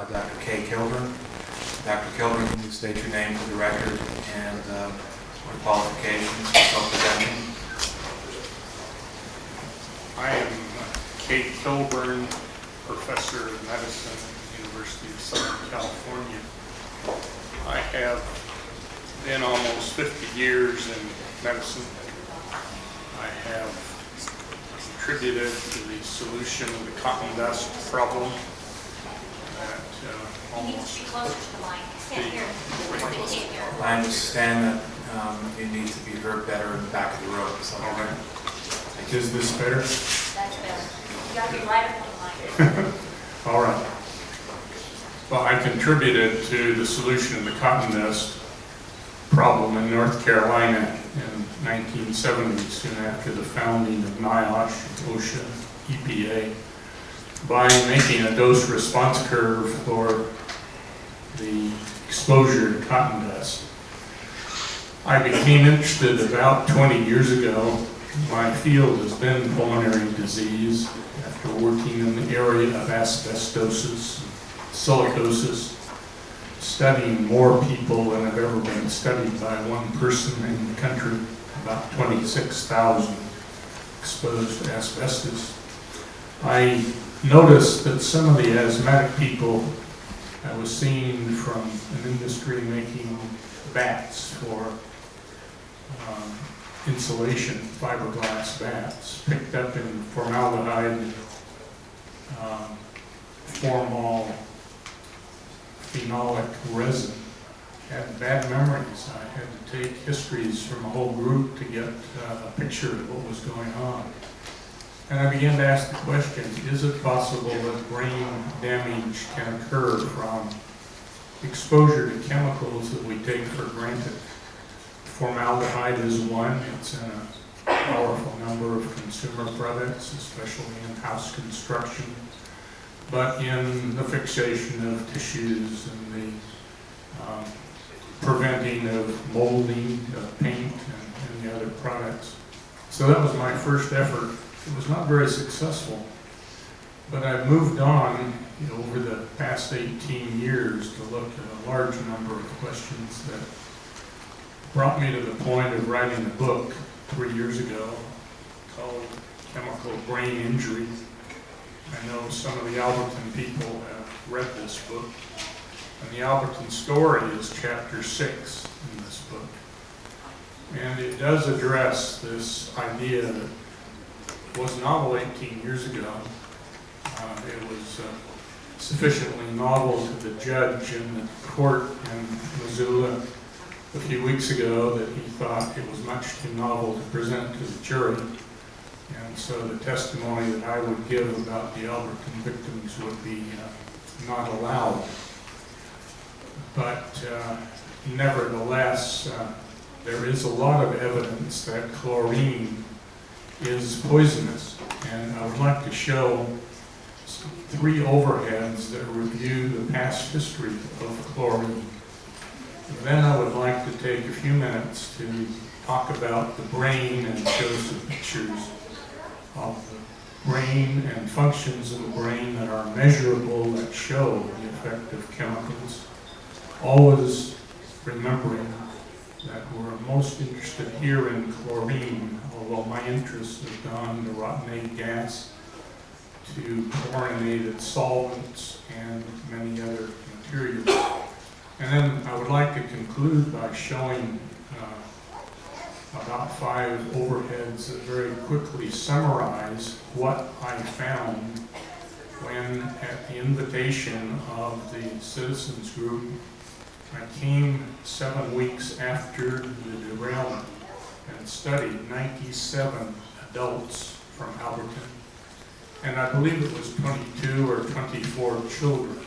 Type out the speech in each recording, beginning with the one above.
by Dr. Kaye Kilburn. Dr. Kilburn, can you state your name for the record and what qualifications for self-presenting? I am Kaye Kilburn, professor of medicine at the University of Southern California. I have been almost 50 years in medicine. I have contributed to the solution of the cotton dust problem that almost I understand that you need to be heard better in the back of the room. So Is this better? That's better. You got to be right up on the mic. all right. Well, I contributed to the solution of the cotton dust problem in North Carolina in 1970, soon after the founding of NIOSH, OSHA, EPA, by making a dose response curve for the exposure to cotton dust. I became interested about 20 years ago. My field has been pulmonary disease after working in the area of asbestosis, silicosis, studying more people than have ever been studied by one person in the country, about 26,000 exposed to asbestos. I noticed that some of the asthmatic people I was seeing from an industry making bats for insulation, fiberglass bats, picked up in formaldehyde, formol, phenolic resin. Had bad memories. I had to take histories from a whole group to get a picture of what was going on. And I began to ask the question, is it possible that brain damage can occur from exposure to chemicals that we take for granted? Formaldehyde is one. It's in a powerful number of consumer products, especially in house construction, but in the fixation of tissues and the preventing of molding of paint and the other products. So that was my first effort. It was not very successful, but I've moved on over the past 18 years to look at a large number of questions that brought me to the point of writing a book 3 years ago called Chemical Brain Injury. I know some of the Alberton people have read this book, and the Alberton story is chapter 6 in this book. And it does address this idea that was novel 18 years ago. It was sufficiently novel to the judge in the court in Missoula a few weeks ago that he thought it was much too novel to present to the jury. And so the testimony that I would give about the Alberton victims would be not allowed. But nevertheless, there is a lot of evidence that chlorine is poisonous. And I would like to show 3 overheads that review the past history of chlorine. Then I would like to take a few minutes to talk about the brain and show some pictures of the brain and functions of the brain that are measurable, that show the effect of chemicals. Always remembering that we're most interested here in chlorine, although my interest has gone to rotinated gas, to chlorinated solvents, and many other materials. And then I would like to conclude by showing about 5 overheads that very quickly summarize what I found when, at the invitation of the citizens group, I came 7 weeks after the derailment and studied 97 adults from Alberton, and I believe it was 22 or 24 children.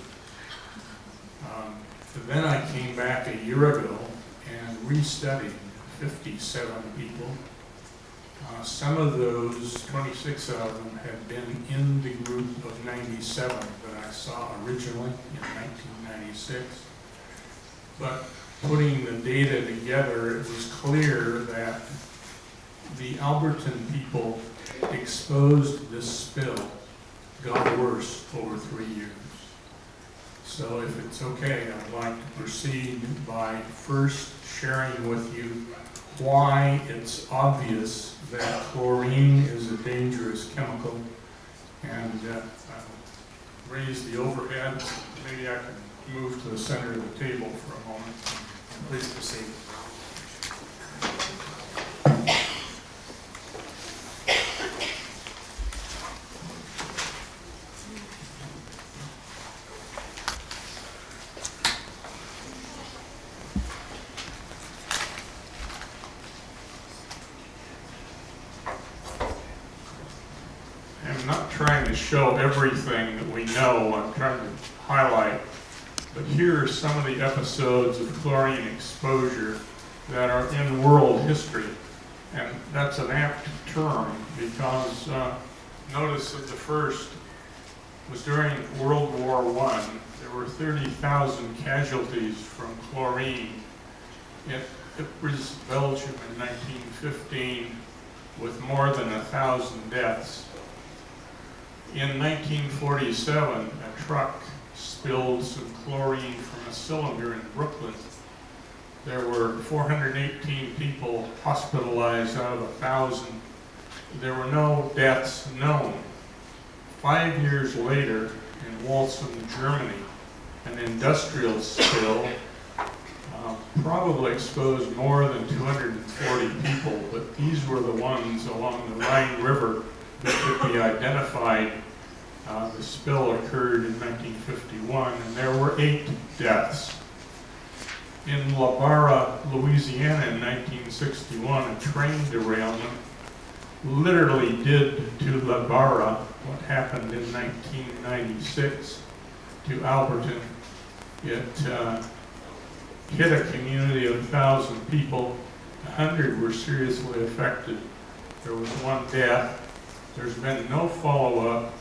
Then I came back a year ago and restudied 57 people. Some of those, 26 of them, had been in the group of 97 that I saw originally in 1996. But putting the data together, it was clear that the Alberton people exposed this spill got worse over 3 years. So if it's okay, I'd like to proceed by first sharing with you why it's obvious that chlorine is a dangerous chemical, and raise the overhead. Maybe I can move to the center of the table for a moment. Please proceed. I'm not trying to show everything that we know, I'm trying to highlight, but here are some of the episodes of chlorine exposure that are in world history. And that's an apt term because notice that the first was during World War I. There were 30,000 casualties from chlorine in Ypres, Belgium in 1915, with more than 1,000 deaths. In 1947, a truck spilled some chlorine from a cylinder in Brooklyn. There were 418 people hospitalized out of 1,000. There were no deaths known. 5 years later, in Walsum, Germany, an industrial spill probably exposed more than 240 people, but these were the ones along the Rhine River that could be identified. The spill occurred in 1951, and there were 8 deaths. In La Barra, Louisiana in 1961, a train derailment literally did to La Barra what happened in 1996 to Alberton. It hit a community of 1,000 people. 100 were seriously affected. There was 1 death. There's been no follow-up,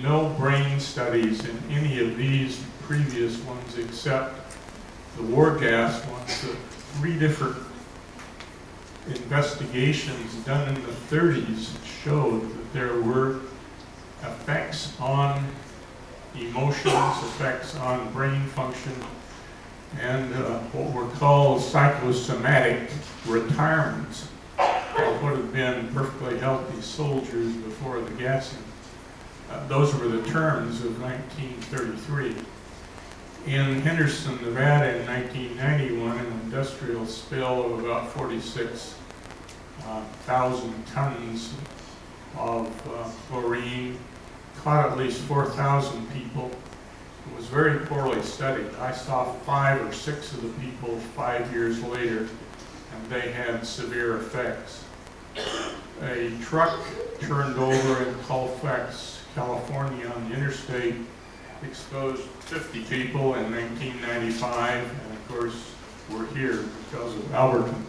no brain studies in any of these previous ones except the war gas ones. The 3 different investigations done in the 30s showed that there were effects on emotions, effects on brain function, and what were called psychosomatic retirements of what had been perfectly healthy soldiers before the gassing. Those were the terms of 1933. In Henderson, Nevada in 1991, an industrial spill of about 46,000 tons of chlorine caught at least 4,000 people. It was very poorly studied. I saw 5 or 6 of the people 5 years later, and they had severe effects. A truck turned over in Colfax, California on the interstate exposed 50 people in 1995, and of course we're here because of Alberton.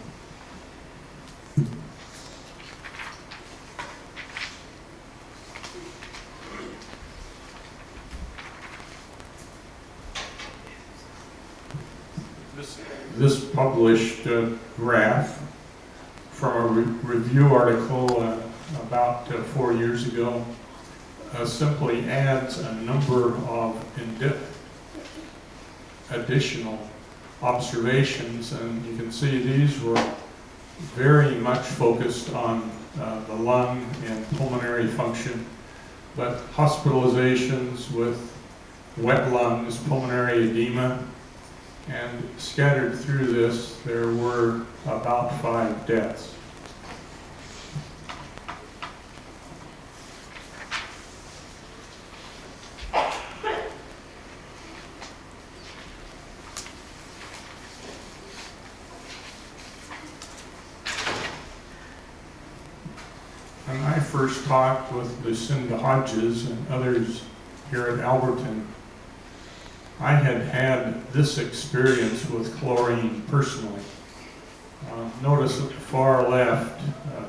This published graph from a review article about 4 years ago simply adds a number of additional observations, and you can see these were very much focused on the lung and pulmonary function, but hospitalizations with wet lungs, pulmonary edema, and scattered through this there were about 5 deaths. When I first talked with Lucinda Hodges and others here at Alberton, I had had this experience with chlorine personally. Notice at the far left,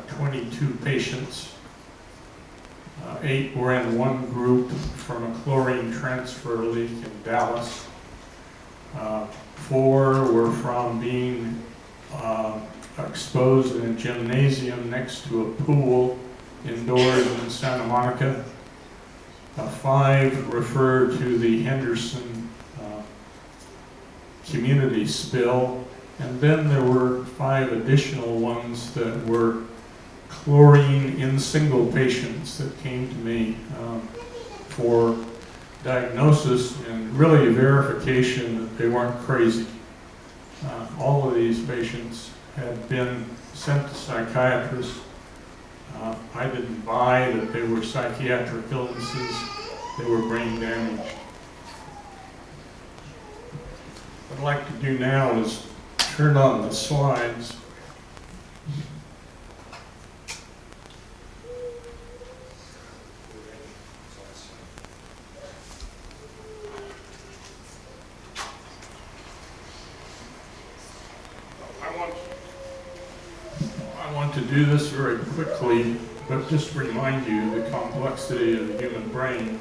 22 patients. 8 were in one group from a chlorine transfer leak in Dallas. 4 were from being exposed in a gymnasium next to a pool indoors in Santa Monica. 5 refer to the Henderson community spill. And then there were 5 additional ones that were chlorine in single patients that came to me for diagnosis and really verification that they weren't crazy. All of these patients had been sent to psychiatrists. I didn't buy that they were psychiatric illnesses, they were brain damage. What I'd like to do now is turn on the slides. I want to do this very quickly, but just remind you the complexity of the human brain.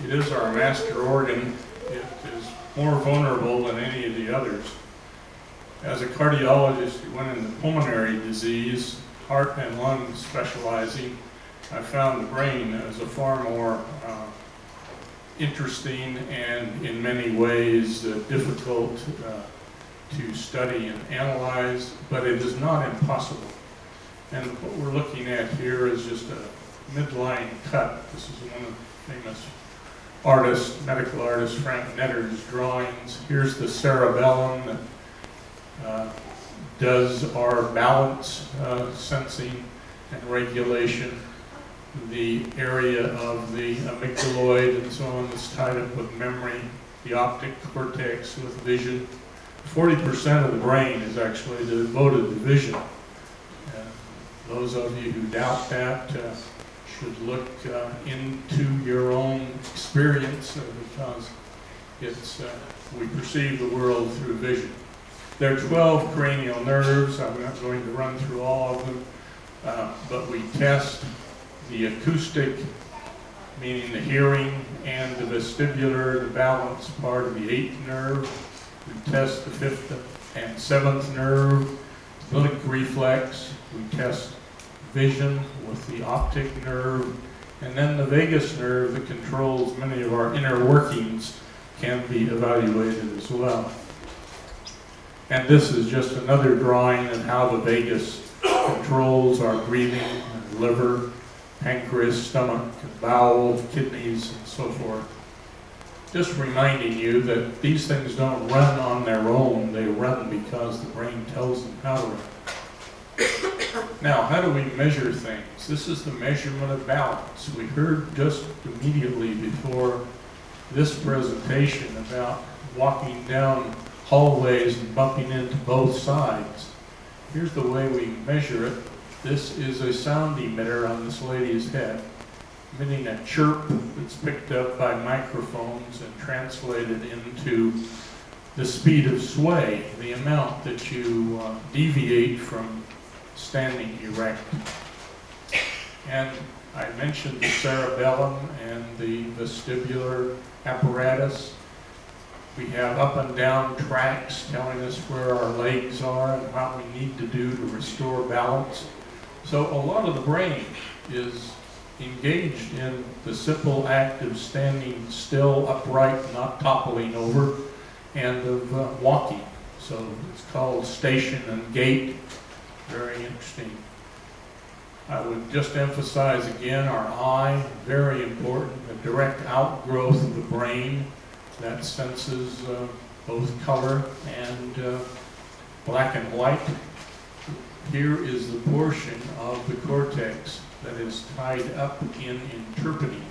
It is our master organ. It is more vulnerable than any of the others. As a cardiologist who went into pulmonary disease, heart and lung specializing, I found the brain as a far more interesting and in many ways difficult to study and analyze, but it is not impossible. And what we're looking at here is just a midline cut. This is one of the famous artists, medical artist Frank Netter's drawings. Here's the cerebellum that does our balance sensing and regulation. The area of the amygdaloid and so on is tied up with memory, the optic cortex with vision. 40% of the brain is actually devoted to vision. Those of you who doubt that should look into your own experience because we perceive the world through vision. There are 12 cranial nerves. I'm not going to run through all of them, but we test the acoustic, meaning the hearing, and the vestibular, the balance part of the 8th nerve. We test the 5th and 7th nerve, blink reflex. We test vision with the optic nerve, and then the vagus nerve that controls many of our inner workings can be evaluated as well. And this is just another drawing of how the vagus controls our breathing, liver, pancreas, stomach, bowel, kidneys, and so forth. Just reminding you that these things don't run on their own, they run because the brain tells them how to run. Now, how do we measure things? This is the measurement of balance. We heard just immediately before this presentation about walking down hallways and bumping into both sides. Here's the way we measure it. This is a sound emitter on this lady's head, emitting a chirp that's picked up by microphones and translated into the speed of sway, the amount that you deviate from standing erect. And I mentioned the cerebellum and the vestibular apparatus. We have up and down tracks telling us where our legs are and what we need to do to restore balance. So a lot of the brain is engaged in the simple act of standing still, upright, not toppling over, and of walking. So it's called station and gait. Very interesting. I would just emphasize again our eye, very important, a direct outgrowth of the brain that senses both color and black and white. Here is the portion of the cortex that is tied up in interpreting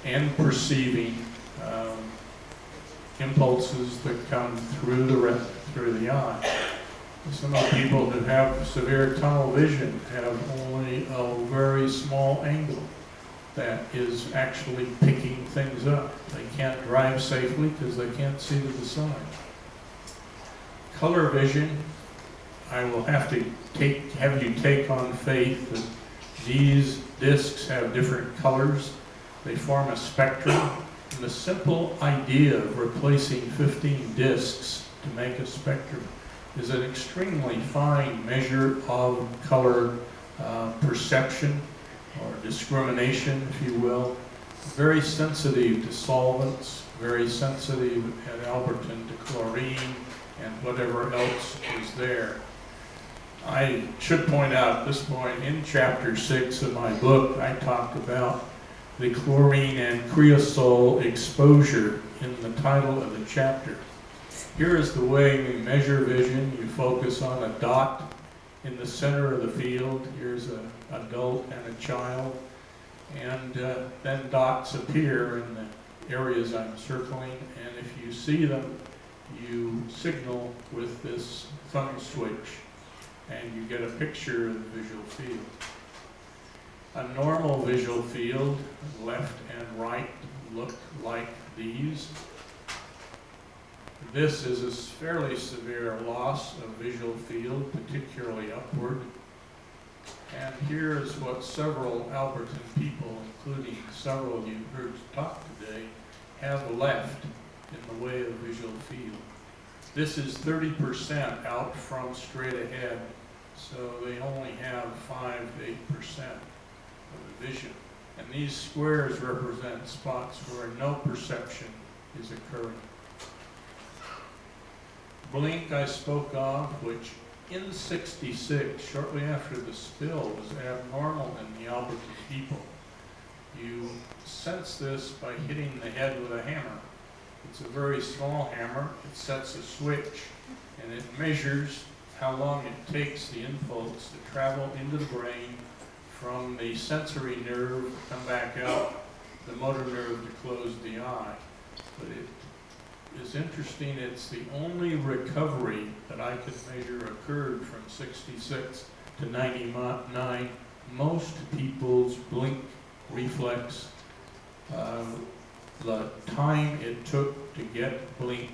and perceiving impulses that come through the eye. Some of the people who have severe tunnel vision have only a very small angle that is actually picking things up. They can't drive safely because they can't see to the side. Color vision, I will have to have you take on faith that these discs have different colors. They form a spectrum. And the simple idea of replacing 15 discs to make a spectrum is an extremely fine measure of color perception or discrimination, if you will. Very sensitive to solvents, very sensitive at Alberton to chlorine, whatever else is there. I should point out at this point, in chapter 6 of my book, I talked about the chlorine and creosol exposure in the title of the chapter. Here is the way we measure vision. You focus on a dot in the center of the field. Here's an adult and a child. And then dots appear in the areas I'm circling. And if you see them, you signal with this thumb switch, and you get a picture of the visual field. A normal visual field, left and right, look like these. This is a fairly severe loss of visual field, particularly upward. And here is what several Alberton people, including several of you heard talk today, have left in the way of visual field. This is 30% out from straight ahead, so they only have 5 to 8% of the vision. And these squares represent spots where no perception is occurring. Blink I spoke of, which in '66, shortly after the spill, was abnormal in the Alberton people. You sense this by hitting the head with a hammer. It's a very small hammer. It sets a switch, and it measures how long it takes the impulse to travel into the brain from the sensory nerve to come back out, the motor nerve to close the eye. But it is interesting, it's the only recovery that I could measure occurred from '66 to '99. Most people's blink reflex, the time it took to get blink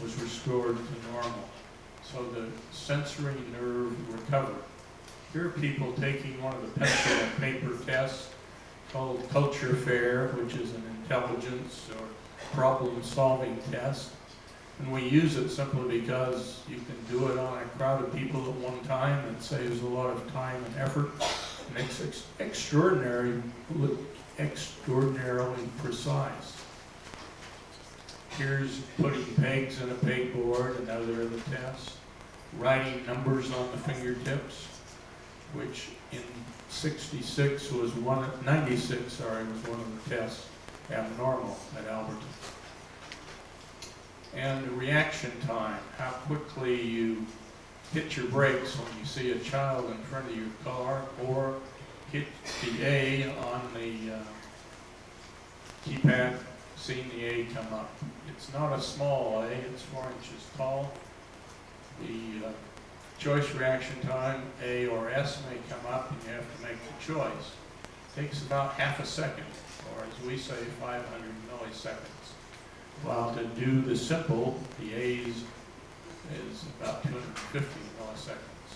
was restored to normal. So the sensory nerve recovered. Here are people taking one of the pencil and paper tests called Culture Fair, which is an intelligence or problem-solving test. And we use it simply because you can do it on a crowd of people at one time. It saves a lot of time and effort. And it's extraordinarily precise. Here's putting pegs in a pegboard, another of the tests. Writing numbers on the fingertips, which in '96 was 96, sorry, was one of the tests abnormal at Alberton. And the reaction time, how quickly you hit your brakes when you see a child in front of your car, or hit the A on the keypad, seeing the A come up. It's not a small A, it's 4 inches tall. The choice reaction time, A or S, may come up and you have to make the choice. It takes about half a second, or as we say, 500 milliseconds. While to do the simple, the A's is about 250 milliseconds.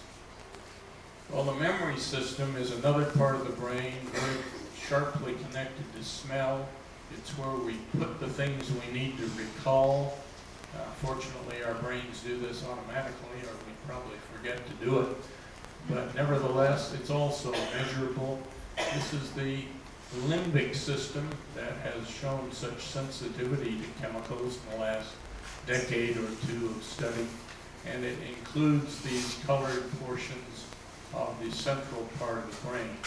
Well, the memory system is another part of the brain, very sharply connected to smell. It's where we put the things we need to recall. Fortunately, our brains do this automatically, or we probably forget to do it. But nevertheless, it's also measurable. This is the limbic system that has shown such sensitivity to chemicals in the last decade or two of study. And it includes these colored portions of the central part of the brain.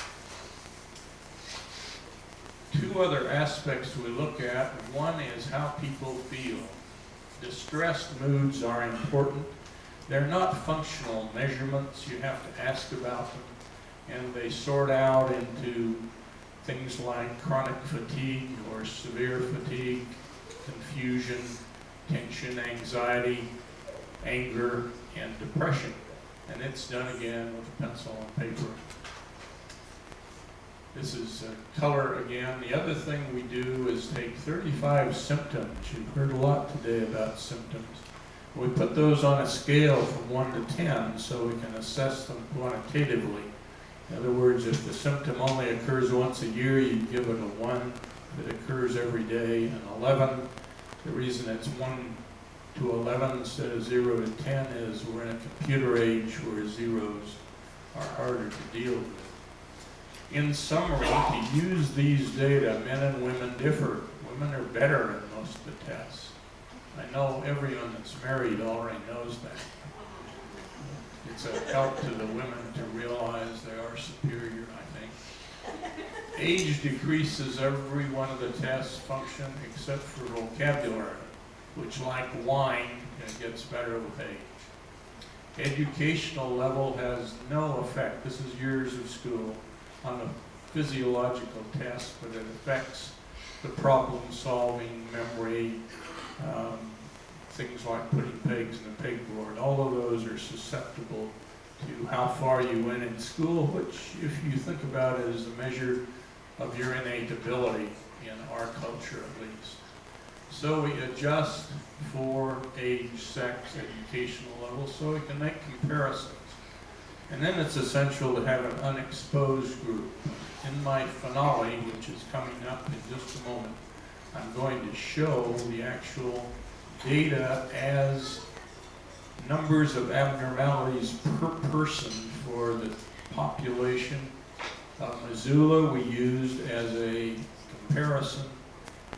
Two other aspects we look at. One is how people feel. Distressed moods are important. They're not functional measurements. You have to ask about them. And they sort out into things like chronic fatigue or severe fatigue, confusion, tension, anxiety, anger, and depression. And it's done again with pencil and paper. This is color again. The other thing we do is take 35 symptoms. You've heard a lot today about symptoms. We put those on a scale from 1 to 10 so we can assess them quantitatively. In other words, if the symptom only occurs once a year, you'd give it a 1. If it occurs every day, an 11. The reason it's 1 to 11 instead of 0 to 10 is we're in a computer age where zeros are harder to deal with. In summary, to use these data, men and women differ. Women are better in most of the tests. I know everyone that's married already knows that. It's a help to the women to realize they are superior, I think. Age decreases every one of the tests function except for vocabulary, which, like wine, gets better with age. Educational level has no effect, this is years of school, on the physiological test, but it affects the problem-solving, memory, things like putting pegs in a pegboard. All of those are susceptible to how far you went in school, which, if you think about it, is a measure of your innate ability in our culture, at least. So we adjust for age, sex, educational level, so we can make comparisons. And then it's essential to have an unexposed group. In my finale, which is coming up in just a moment, I'm going to show the actual data as numbers of abnormalities per person for the population of Missoula. We used as a comparison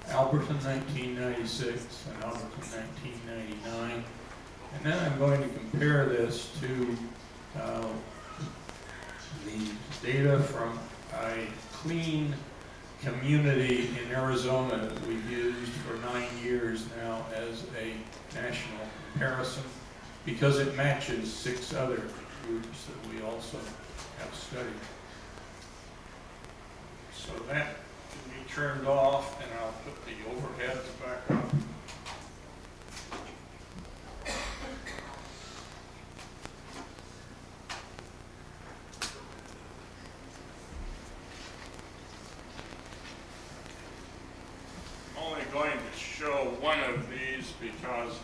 Alberton 1996 and Alberton 1999. And then I'm going to compare this to the data from a clean community in Arizona that we've used for 9 years now as a national comparison, because it matches 6 other groups that we also have studied. So that can be turned off, and I'll put the overheads back up. I'm only going to show one of these because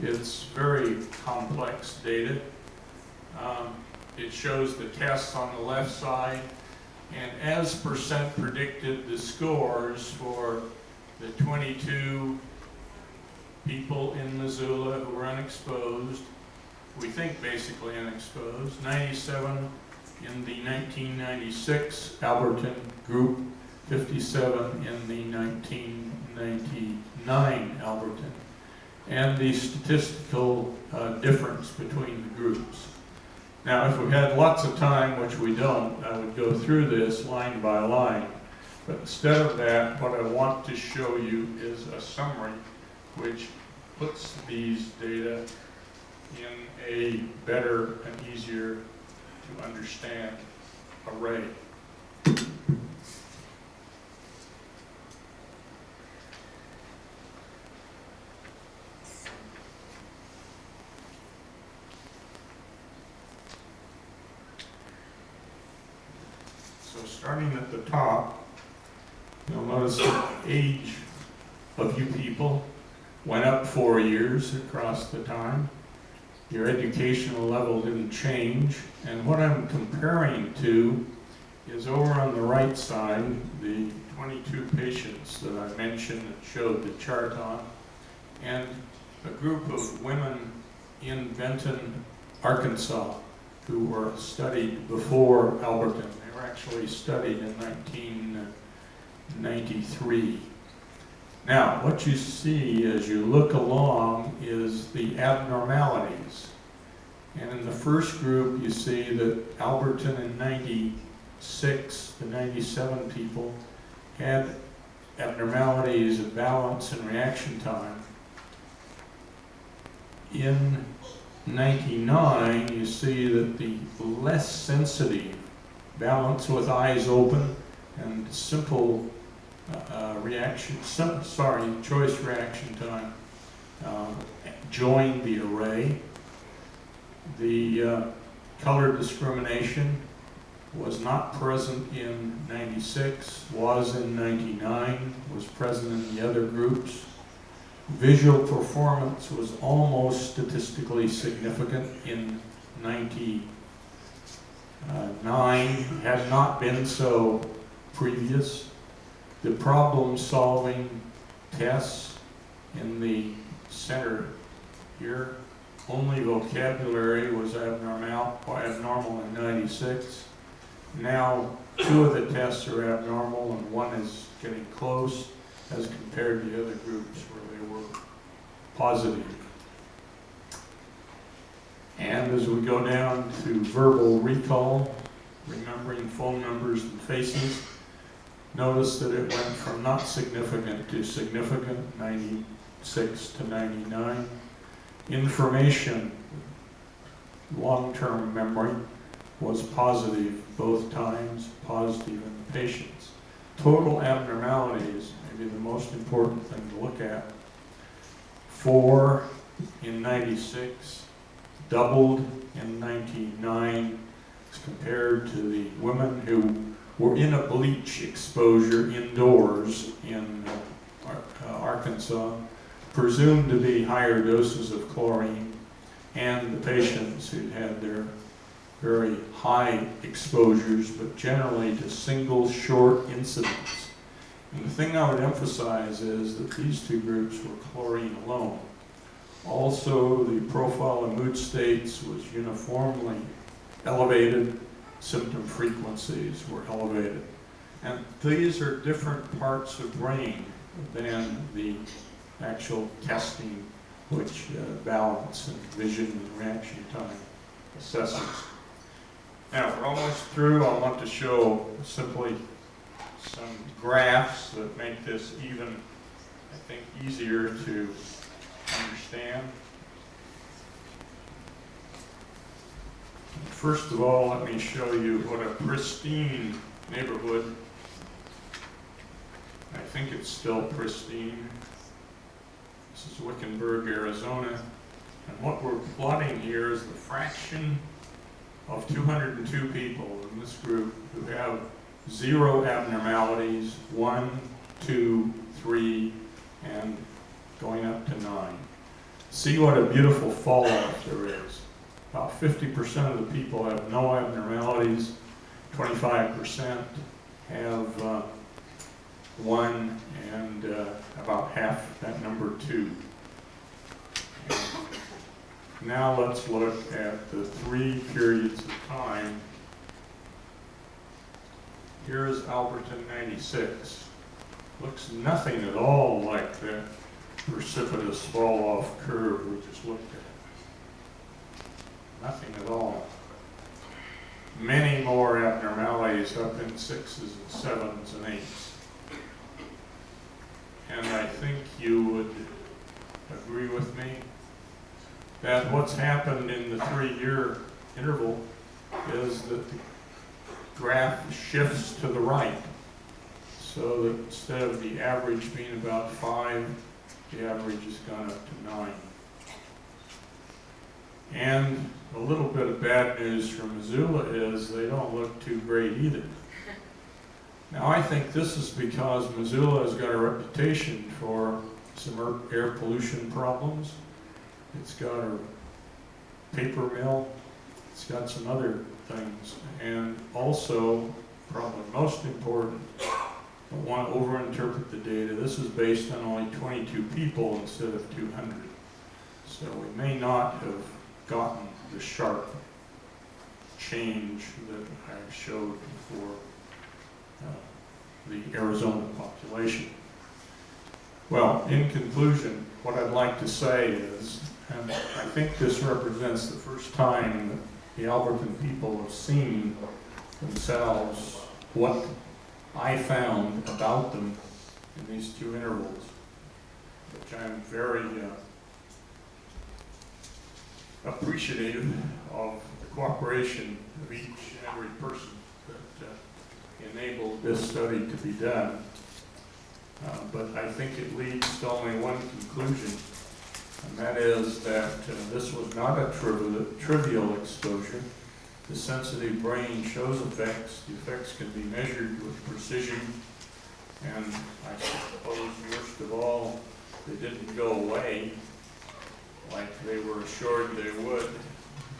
it's very complex data. It shows the tests on the left side, and as percent predicted, the scores for the 22 people in Missoula who were unexposed, we think basically unexposed, 97 in the 1996 Alberton group, 57 in the 1999 Alberton, and the statistical difference between the groups. Now, if we had lots of time, which we don't, I would go through this line by line. But instead of that, what I want to show you is a summary which puts these data in a better and easier to understand array. So starting at the top, you'll notice the age of you people went up 4 years across the time. Your educational level didn't change. And what I'm comparing to is over on the right side, the 22 patients that I mentioned that showed the chart on, and a group of women in Benton, Arkansas, who were studied before Alberton. They were actually studied in 1993. Now, what you see as you look along is the abnormalities. And in the first group, you see that Alberton in 96, the 97 people, had abnormalities of balance and reaction time. In 99, you see that the less sensitive balance with eyes open and simple choice reaction time joined the array. The color discrimination was not present in 96, was in 99, was present in the other groups. Visual performance was almost statistically significant in 99, had not been so previous. The problem-solving tests in the center here, only vocabulary was abnormal in 96. Now 2 of the tests are abnormal and 1 is getting close as compared to the other groups where they were. positive. And as we go down to verbal recall, remembering phone numbers and faces, notice that it went from not significant to significant, 96 to 99. Information, long-term memory, was positive both times, positive in the patients. Total abnormalities, maybe the most important thing to look at, 4 in 96, doubled in 99 as compared to the women who were in a bleach exposure indoors in Arkansas, presumed to be higher doses of chlorine, and the patients who had their very high exposures, but generally to single short incidents. And the thing I would emphasize is that these two groups were chlorine alone. Also, the profile of mood states was uniformly elevated, symptom frequencies were elevated. And these are different parts of brain than the actual testing, which balance and vision and reaction time assesses. Now, we're almost through. I want to show simply some graphs that make this even, I think, easier to understand. First of all, let me show you what a pristine neighborhood. I think it's still pristine. This is Wickenburg, Arizona. And what we're plotting here is the fraction of 202 people in this group who have 0 abnormalities, 1, 2, 3, and going up to 9. See what a beautiful fall off there is. About 50% of the people have no abnormalities, 25% have 1, and about half that number 2. Now let's look at the 3 periods of time. Here is Alberton 96. Looks nothing at all like the precipitous fall-off curve we just looked at. Nothing at all. Many more abnormalities up in 6s and 7s and 8s. And I think you would agree with me that what's happened in the 3-year interval is that the graph shifts to the right. So that instead of the average being about 5, the average has gone up to 9. And a little bit of bad news from Missoula is they don't look too great either. Now I think this is because Missoula has got a reputation for some air pollution problems. It's got a paper mill, it's got some other things, and also, probably most important, I don't want to overinterpret the data. This is based on only 22 people instead of 200. So we may not have gotten the sharp change that I showed for the Arizona population. Well, in conclusion, what I'd like to say is, and I think this represents the first time that the Alberton people have seen themselves what I found about them in these 2 intervals, which I'm very appreciative of the cooperation of each and every person that enabled this study to be done. But I think it leads to only one conclusion, and that is that this was not a trivial exposure. The sensitive brain shows effects. The effects can be measured with precision, and I suppose worst of all, they didn't go away like they were assured they would.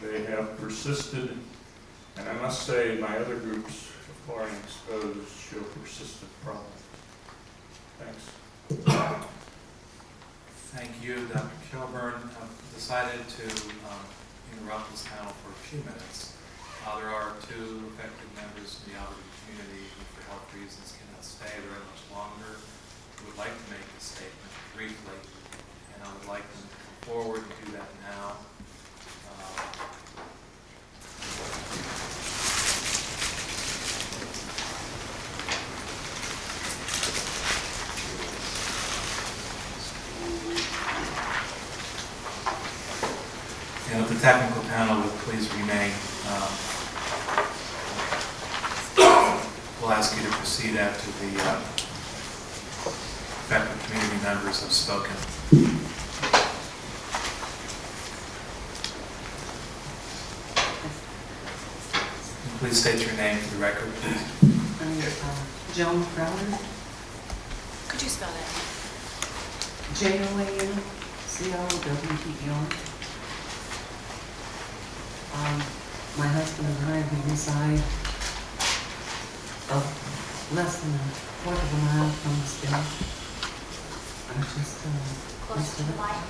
They have persisted, and I must say my other groups of chlorine exposed show persistent problems. Thanks. Thank you, Dr. Kilburn. I've decided to interrupt this panel for a few minutes. There are 2 affected members of the Alberton community who, for health reasons, cannot stay very much longer. We would like to make a statement briefly, and and I would like them to come forward and do that now. And if the technical panel would please remain, we'll ask you to proceed after the affected community members have spoken. And please state your name for the record, please. Joan Crowder, Could you spell that? JOANCROWTER. My husband and I, we reside less than a quarter of a mile from the spill. I'm just Close to the light.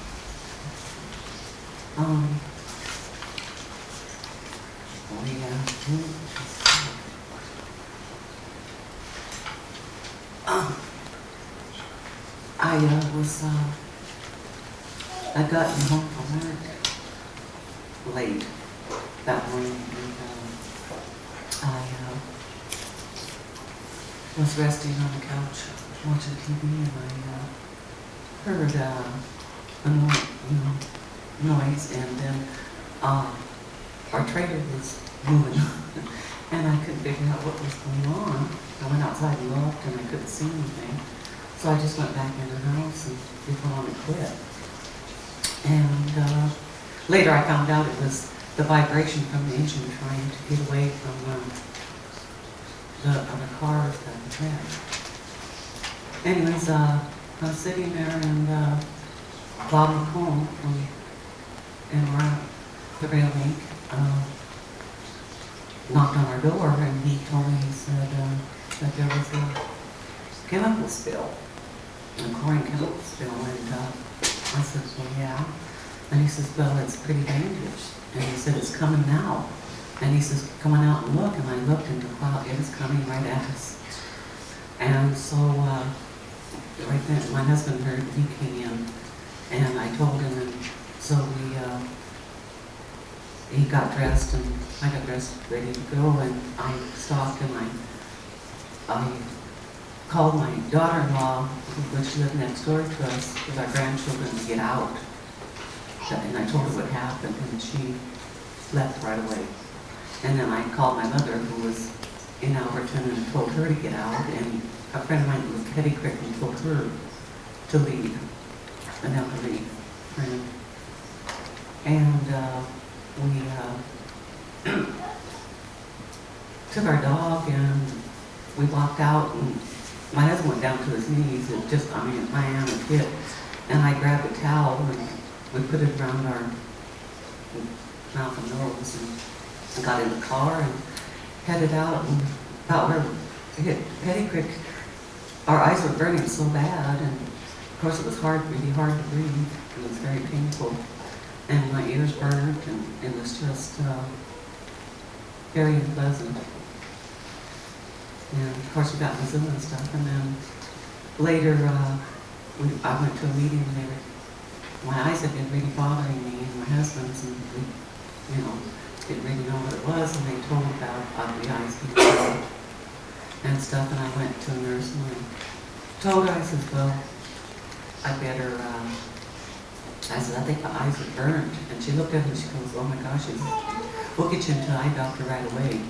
I'd gotten home from work late that morning, and I was resting on the couch watching TV, and I heard a noise, and then our trailer was moving, and I couldn't figure out what was going on. I went outside and looked, and I couldn't see anything. So I just went back in the house and we put on a quit. And later I found out it was the vibration from the engine trying to get away from the other cars that were trapped. Anyways, I was sitting there and Bob McComb and we're at the railing knocked on our door, and he told me, he said that there was a chemical spill. A chlorine chemical spill, and I said, well, yeah. And he says, well, it's pretty dangerous. And he said, it's coming now. And he says, come on out and look. And I looked, and the cloud, it was coming right at us. And so, right then, my husband heard, he came in, and I told him, and so he got dressed, and I got dressed, ready to go, and I stopped, and I called my daughter-in-law, which lived next door to us, with our grandchildren, to get out. And I told her what happened, and she left right away. And then I called my mother, who was in Alberton, and told her to get out. And a friend of mine who was Petty Creek and told her to leave, an elderly friend. And we took our dog, and we walked out, and my husband went down to his knees, and my aunt was hit, and I grabbed a towel, and we put it around our mouth and nose, and got in the car, and headed out, and about where we hit Petty Creek, our eyes were burning so bad, and of course it was really hard to breathe, it was very painful, and my ears burned, and it was just very unpleasant. And of course we got Missoula and stuff, and then later I went to a meeting, and my eyes had been really bothering me, and my husband's, and we, didn't really know what it was, and they told about the eyes being closed and stuff, and I went to a nurse, and I told her, I said, well, I better, I said, I think my eyes are burnt, and she looked at me, and she goes, oh my gosh, we'll get you into an eye doctor right away.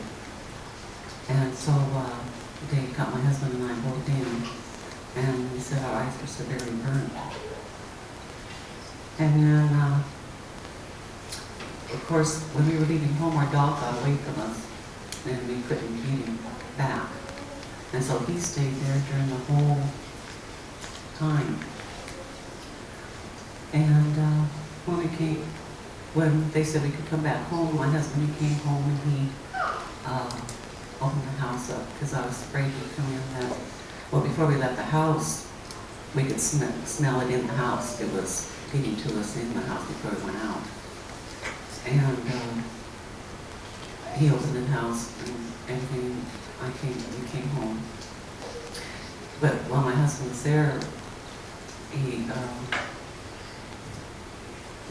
And so they got my husband and I both in, and he said our eyes were severely burnt. And then, of course, when we were leaving home, our dog got away from us, and we couldn't get him back. And so he stayed there during the whole time. And when they said we could come back home, my husband, he came home, and he opened the house up, because I was afraid he'd come in that, well, before we left the house, we could smell it in the house. It was getting to us in the house before we went out. And he opened the house, and everything, we came home. But while my husband was there,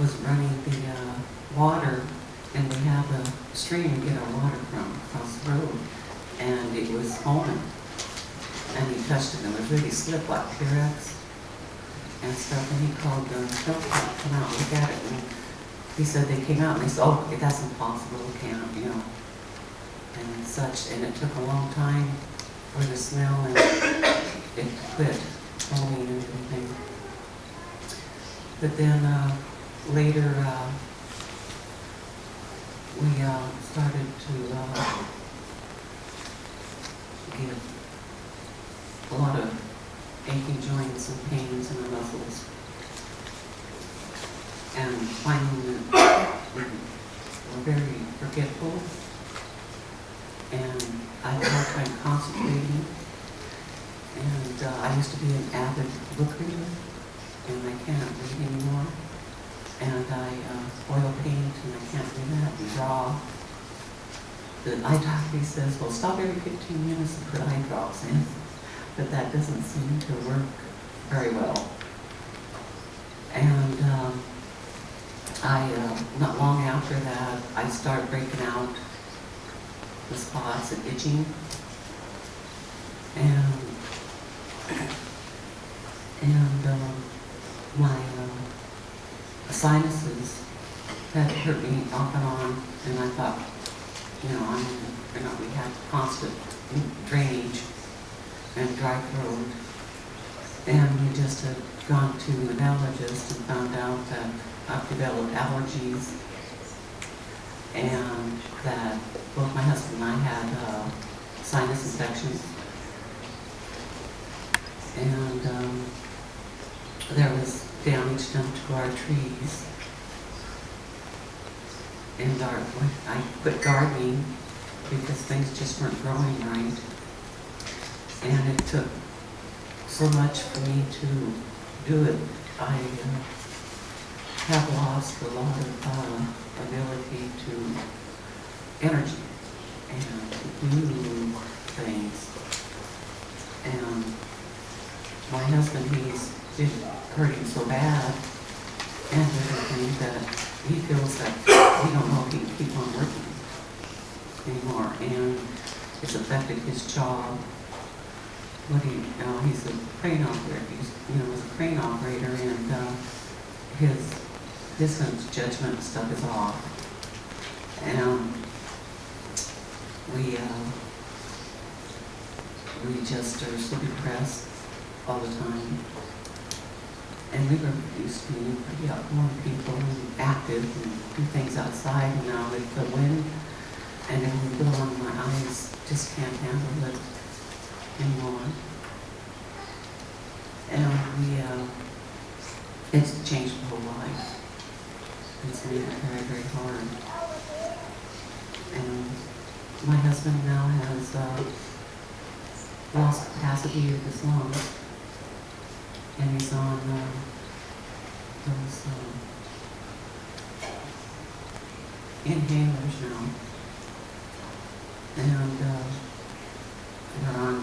was running the water, and we have a stream to get our water from across the road, and it was foaming. And he touched it, and it was really slick like Pyrex and stuff, and he called the filter to come out and look at it, and he said they came out, and they said, oh, that's impossible, we can't, you know, and such, and it took a long time for the smell, and it quit foaming and everything. But then later, we started to get a lot of aching joints and pains in the muscles. And finding that we were very forgetful, and I had a hard time concentrating. And I used to be an avid book reader, and I can't read anymore. And I oil paint, and I can't do that, and draw. The eye doctor says, well, stop every 15 minutes and put eye drops in. But that doesn't seem to work very well. And not long after that, I started breaking out the spots and itching. And my sinuses had hurt me off and on, and I thought, you know, we had constant drainage and dry throat, and we just had gone to an allergist and found out that I've developed allergies, and that both my husband and I had sinus infections, and there was damage done to our trees, and I quit gardening because things just weren't growing right. And it took so much for me to do it. I have lost a lot of ability to energy and to do things. And my husband, he's been hurting so bad and everything that he feels that he don't know if he can keep on working anymore. And it's affected his job. He's a crane operator. Was a crane operator, and his distance judgment stuff is off. And we just are so depressed all the time. And we were used to being pretty outgoing people and active and do things outside, and now with the wind and then we go on, my eyes just can't handle it anymore. And it's changed my whole life. It's made it very, very hard. And my husband now has lost capacity of his lungs, and he's on those inhalers now. And we're on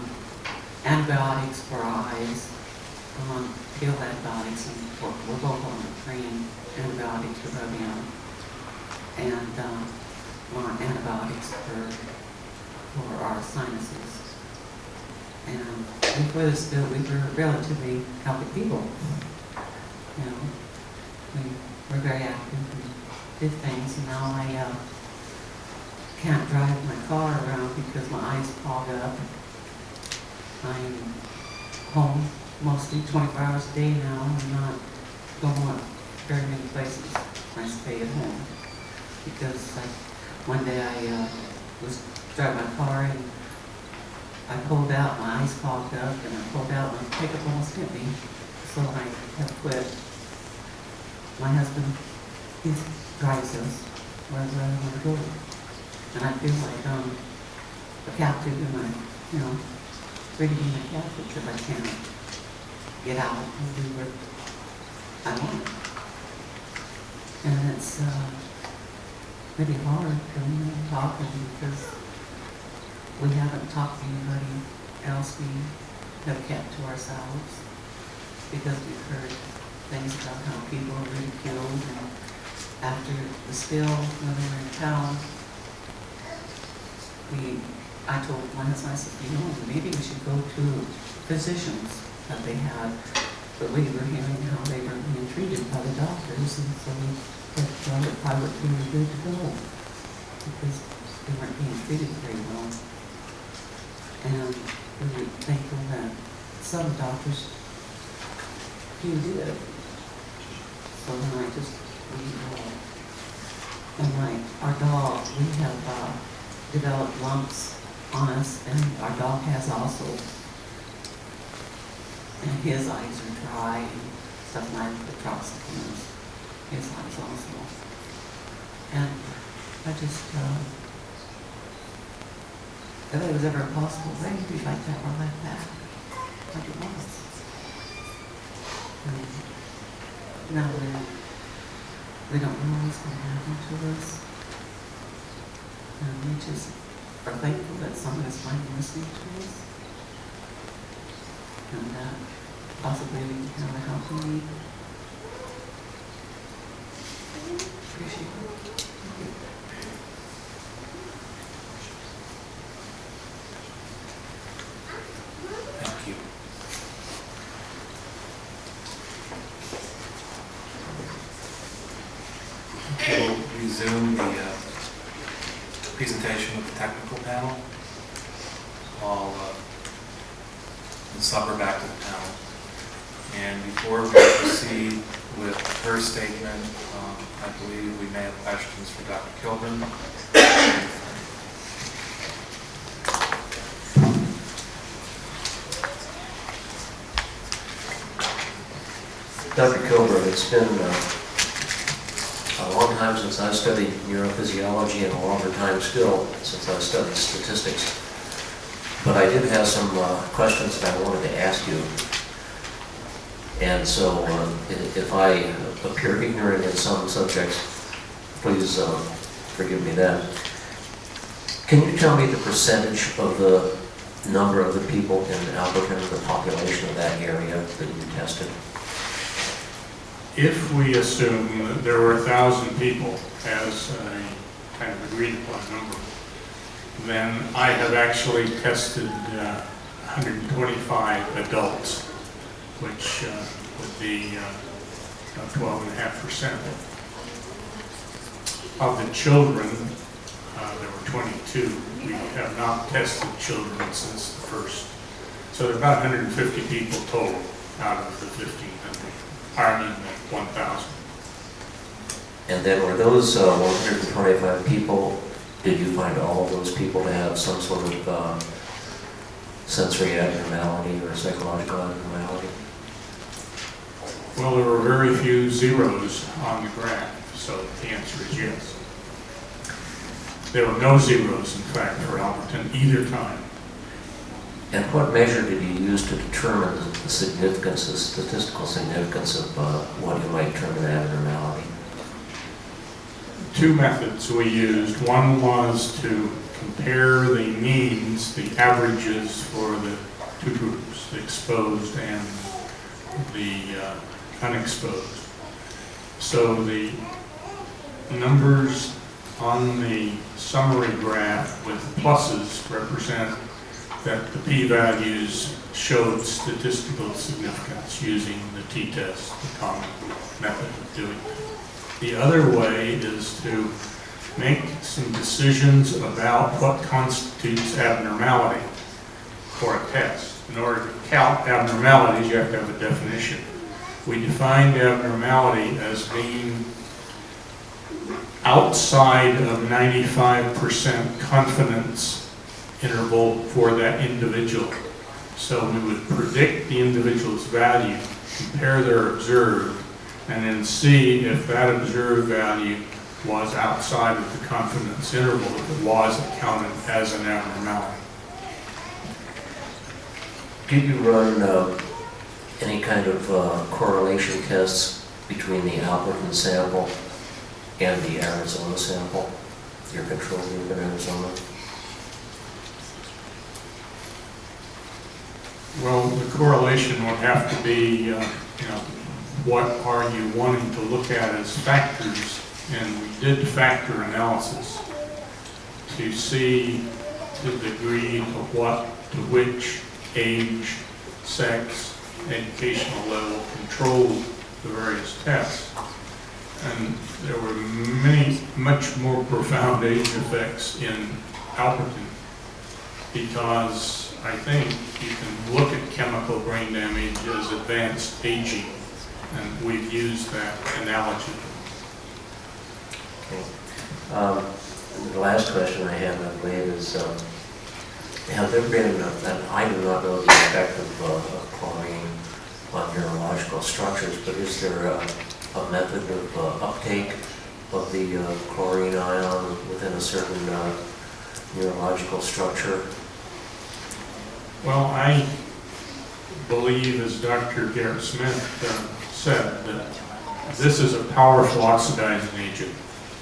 antibiotics for eyes. I'm on pill antibiotics, and we're both on the cream antibiotics for rubbing on. And we're on antibiotics for our sinuses. And before this bill, we were relatively healthy people. You know, we were very active and did things, and now I can't drive my car around because my eyes fog up. I'm home mostly 24 hours a day now. I'm not going very many places. I stay at home because one day I was driving my car and I pulled out, my eyes fogged up, and I pulled out and my pickup almost hit me. So I have quit. My husband, he drives us wherever I want to go. And I feel like I'm a captive in my, really being a captive because I can't get out and do what I want. And it's really hard for me talking because we haven't talked to anybody else. We have kept to ourselves because we've heard things about how people are ridiculed, and after the spill, when we were in town, I told my husband, I said, maybe we should go to physicians that they had, but we were hearing how they were being treated by the doctors, and so we thought it probably would be good to go, because they weren't being treated very well. And we were thankful that some doctors do it. So then and our dog, we have developed lumps on us, and our dog has also. And his eyes are dry and stuff, and I put drops in his eyes also. And I just, if it was ever possible, we'd like to have our life back, like it was. And now we don't know what's going to happen to us. And we just are thankful that someone is finally listening to us. And that possibly we can have the help we need. Appreciate it. Thank you. We'll resume the presentation of the technical panel. I'll Subra back to the panel. And before we proceed with her statement, I believe we may have questions for Dr. Kilburn. Dr. Kilburn, it's been a long time since I've studied neurophysiology, and a longer time still since I've studied statistics. But I did have some questions that I wanted to ask you. And so if I appear ignorant in some subjects, please forgive me that. Can you tell me the percentage of the number of the people in Alberton, the population of that area that you tested? If we assume that there were 1,000 people as a kind of agreed upon number, then I have actually tested 125 adults, which would be 12.5%. Of the children, there were 22. We have not tested children since the first. So there are about 150 people total out of the 1,000. And then were those 125 people, did you find all of those people to have some sort of sensory abnormality or psychological abnormality? Well, there were very few zeros on the graph, so the answer is yes. There were no zeros, in fact, for Alberton either time. And what measure did you use to determine the significance, the statistical significance of what you might term an abnormality? Two methods we used. One was to compare the means, the averages for the two groups, the exposed and the unexposed. So the numbers on the summary graph with pluses represent that the p-values showed statistical significance using the t-test, the common method of doing it. The other way is to make some decisions about what constitutes abnormality for a test. In order to count abnormalities, you have to have a definition. We defined abnormality as being outside of 95% confidence interval for that individual. So we would predict the individual's value, compare their observed, and then see if that observed value was outside of the confidence interval. If it was, it counted as an abnormality. Did you run any kind of correlation tests between the Alberton sample and the Arizona sample, your control group in Arizona? Well, the correlation would have to be, what are you wanting to look at as factors, and we did factor analysis to see the degree of what to which age, sex, educational level controlled the various tests. And there were much more profound age effects in Alberton, because I think you can look at chemical brain damage as advanced aging, and we've used that analogy. Okay. The last question I have, I believe, is have there been, and I do not know the effect of chlorine on neurological structures, but is there a method of uptake of the chlorine ion within a certain neurological structure? Well, I believe, as Dr. Garrett Smith said, that this is a powerful oxidizing agent.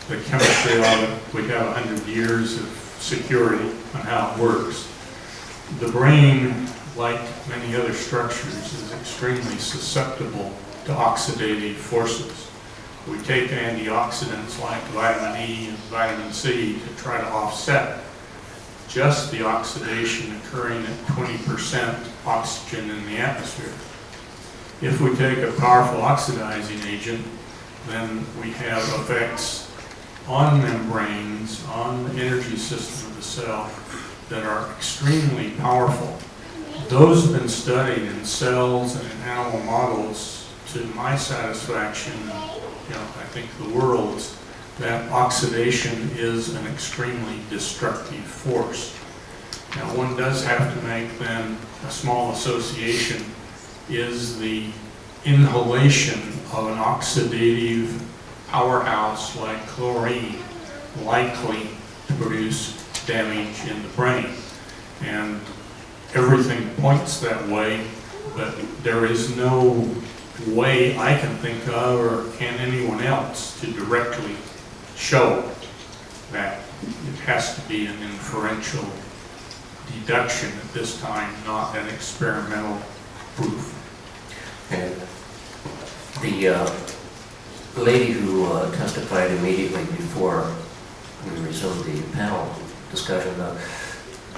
The chemistry of it, we have 100 years of security on how it works. The brain, like many other structures, is extremely susceptible to oxidative forces. We take antioxidants like vitamin E and vitamin C to try to offset just the oxidation occurring at 20% oxygen in the atmosphere. If we take a powerful oxidizing agent, then we have effects on membranes, on the energy system of the cell that are extremely powerful. Those have been studied in cells and in animal models to my satisfaction, and I think the world's, that oxidation is an extremely destructive force. Now, one does have to make then a small association. Is the inhalation of an oxidative powerhouse like chlorine likely to produce damage in the brain? And everything points that way, but there is no way I can think of, or can anyone else, to directly show that. It has to be an inferential deduction at this time, not an experimental proof. And the lady who testified immediately before we resumed the panel discussion,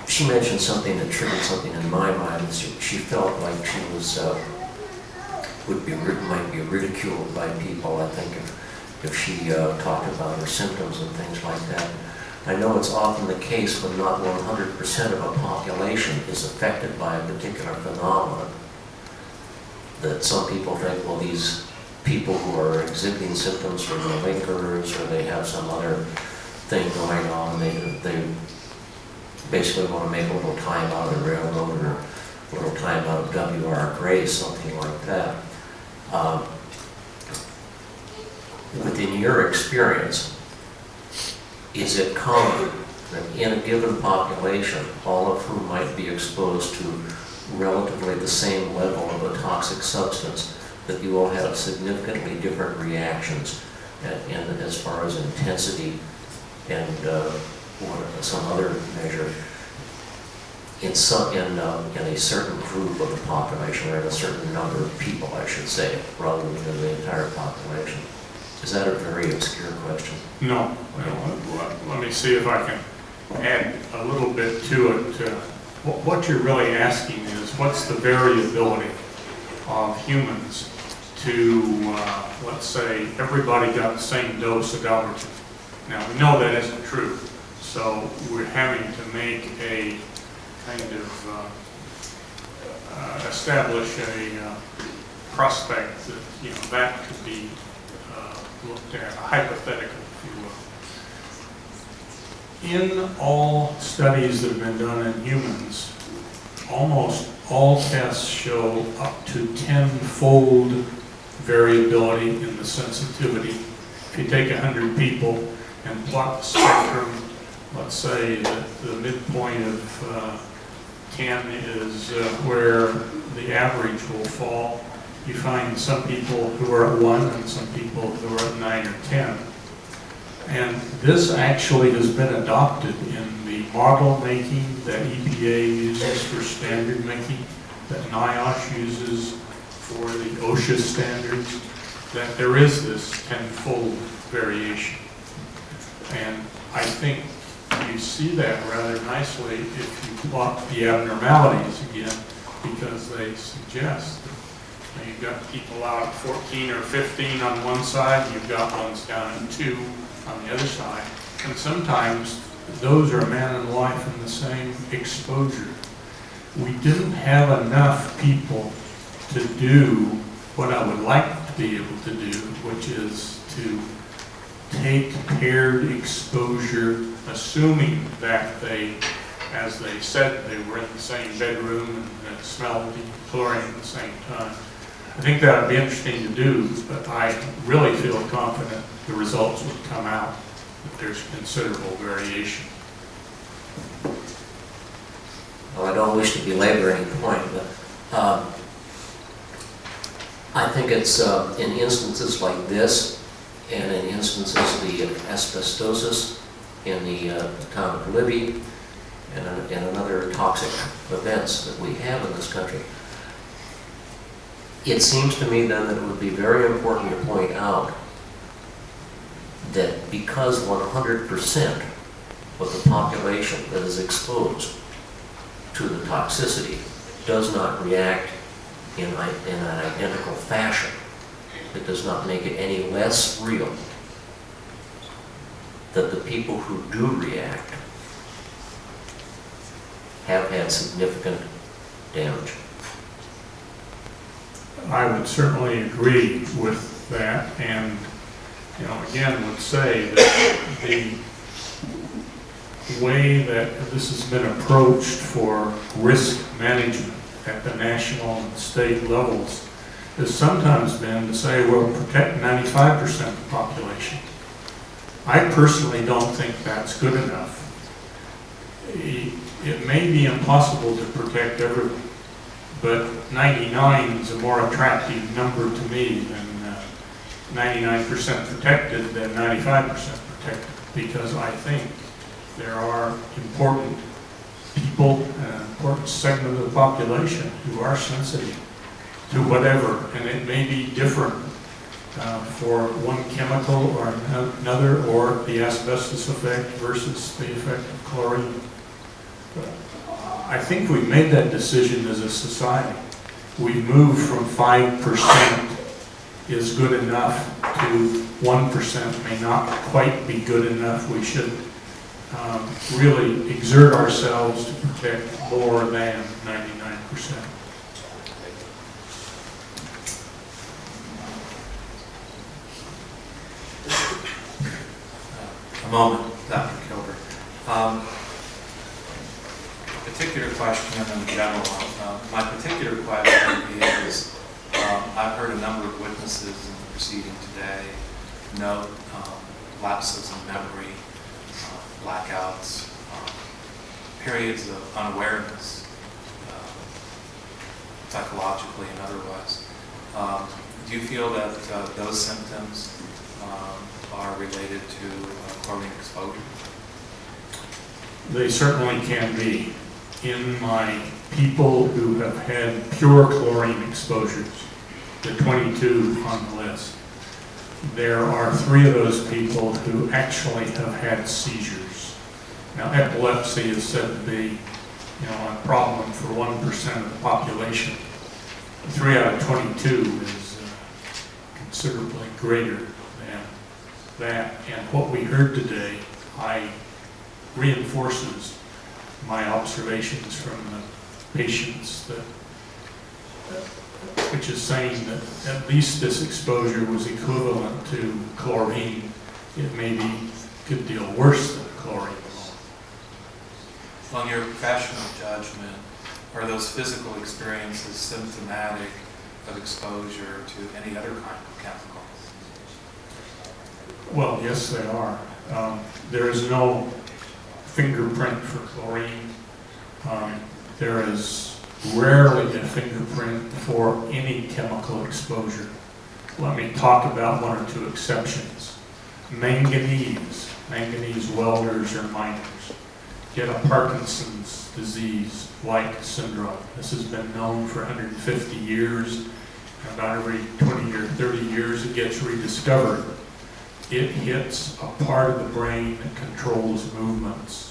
she mentioned something that triggered something in my mind. She felt like she was might be ridiculed by people, I think, if she talked about her symptoms and things like that. I know it's often the case when not 100% of a population is affected by a particular phenomenon, that some people think, well, these people who are exhibiting symptoms are malinkers, or they have some other thing going on, they basically want to make a little time out of the railroad, or a little time out of W.R. Grace, something like that. Within your experience, is it common that in a given population, all of whom might be exposed to relatively the same level of a toxic substance, that you all have significantly different reactions as far as intensity and some other measure in a certain group of the population, or in a certain number of people, I should say, rather than in the entire population? Is that a very obscure question? No. Let me see if I can add a little bit to it. What you're really asking is, what's the variability of humans to, let's say, everybody got the same dose of Alberton. Now, we know that isn't true, so we're having to make a kind of establish a prospect that, that could be looked at, a hypothetical, if you will. In all studies that have been done in humans, almost all tests show up to 10-fold variability in the sensitivity. If you take 100 people and plot the spectrum, let's say that the midpoint of 10 is where the average will fall. You find some people who are at 1 and some people who are at 9 or 10. And this actually has been adopted in the model making that EPA uses for standard making, that NIOSH uses for the OSHA standards, that there is this tenfold variation. And I think you see that rather nicely if you plot the abnormalities again, because they suggest that you've got people out at 14 or 15 on one side, you've got ones down at 2 on the other side, and sometimes those are man and wife in the same exposure. We didn't have enough people to do what I would like to be able to do, which is to take paired exposure, assuming that they, as they said, they were in the same bedroom and smelled the chlorine at the same time. I think that would be interesting to do, but I really feel confident the results would come out, that there's considerable variation. Well, I don't wish to belabor any point, but I think it's in instances like this, and in instances of the asbestosis in the town of Libby, and other toxic events that we have in this country, it seems to me then that it would be very important to point out that because 100% of the population that is exposed to the toxicity does not react in an identical fashion, it does not make it any less real that the people who do react have had significant damage. I would certainly agree with that, and again would say that the way that this has been approached for risk management at the national and state levels has sometimes been to say, well, protect 95% of the population. I personally don't think that's good enough. It may be impossible to protect everyone, but 99 is a more attractive number to me than 99% protected than 95% protected, because I think there are important people, an important segment of the population who are sensitive to whatever, and it may be different for one chemical or another, or the asbestos effect versus the effect of chlorine. But I think we made that decision as a society. We moved from 5% is good enough to 1% may not quite be good enough. We should really exert ourselves to protect more than 99%. A moment, Dr. Kilburn. Particular question and then general. My particular question is, I've heard a number of witnesses in the proceeding today note lapses in memory, blackouts, periods of unawareness, psychologically and otherwise. Do you feel that those symptoms are related to chlorine exposure? They certainly can be. In my people who have had pure chlorine exposures, the 22 on the list, there are 3 of those people who actually have had seizures. Now, epilepsy is said to be, a problem for 1% of the population. 3 out of 22 is considerably greater than that. And what we heard today, reinforces my observations from the patients, which is saying that at least this exposure was equivalent to chlorine. It may be a good deal worse than chlorine. On your professional judgment, are those physical experiences symptomatic of exposure to any other kind of chemical? Well, yes, they are. There is no fingerprint for chlorine. There is rarely a fingerprint for any chemical exposure. Let me talk about 1 or 2 exceptions. Manganese welders or miners get a Parkinson's disease-like syndrome. This has been known for 150 years. about every 20 or 30 years it gets rediscovered. It hits a part of the brain that controls movements.